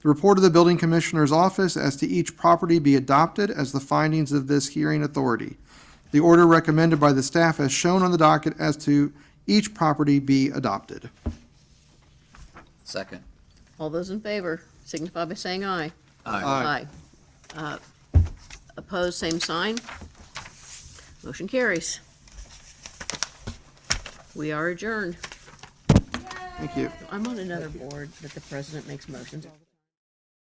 The report of the building commissioner's office as to each property be adopted as the findings of this hearing authority. The order recommended by the staff as shown on the docket as to each property be adopted. Second. All those in favor signify by saying aye. Aye. Aye. Opposed, same sign. Motion carries. We are adjourned. Thank you. I'm on another board that the president makes motions all the time.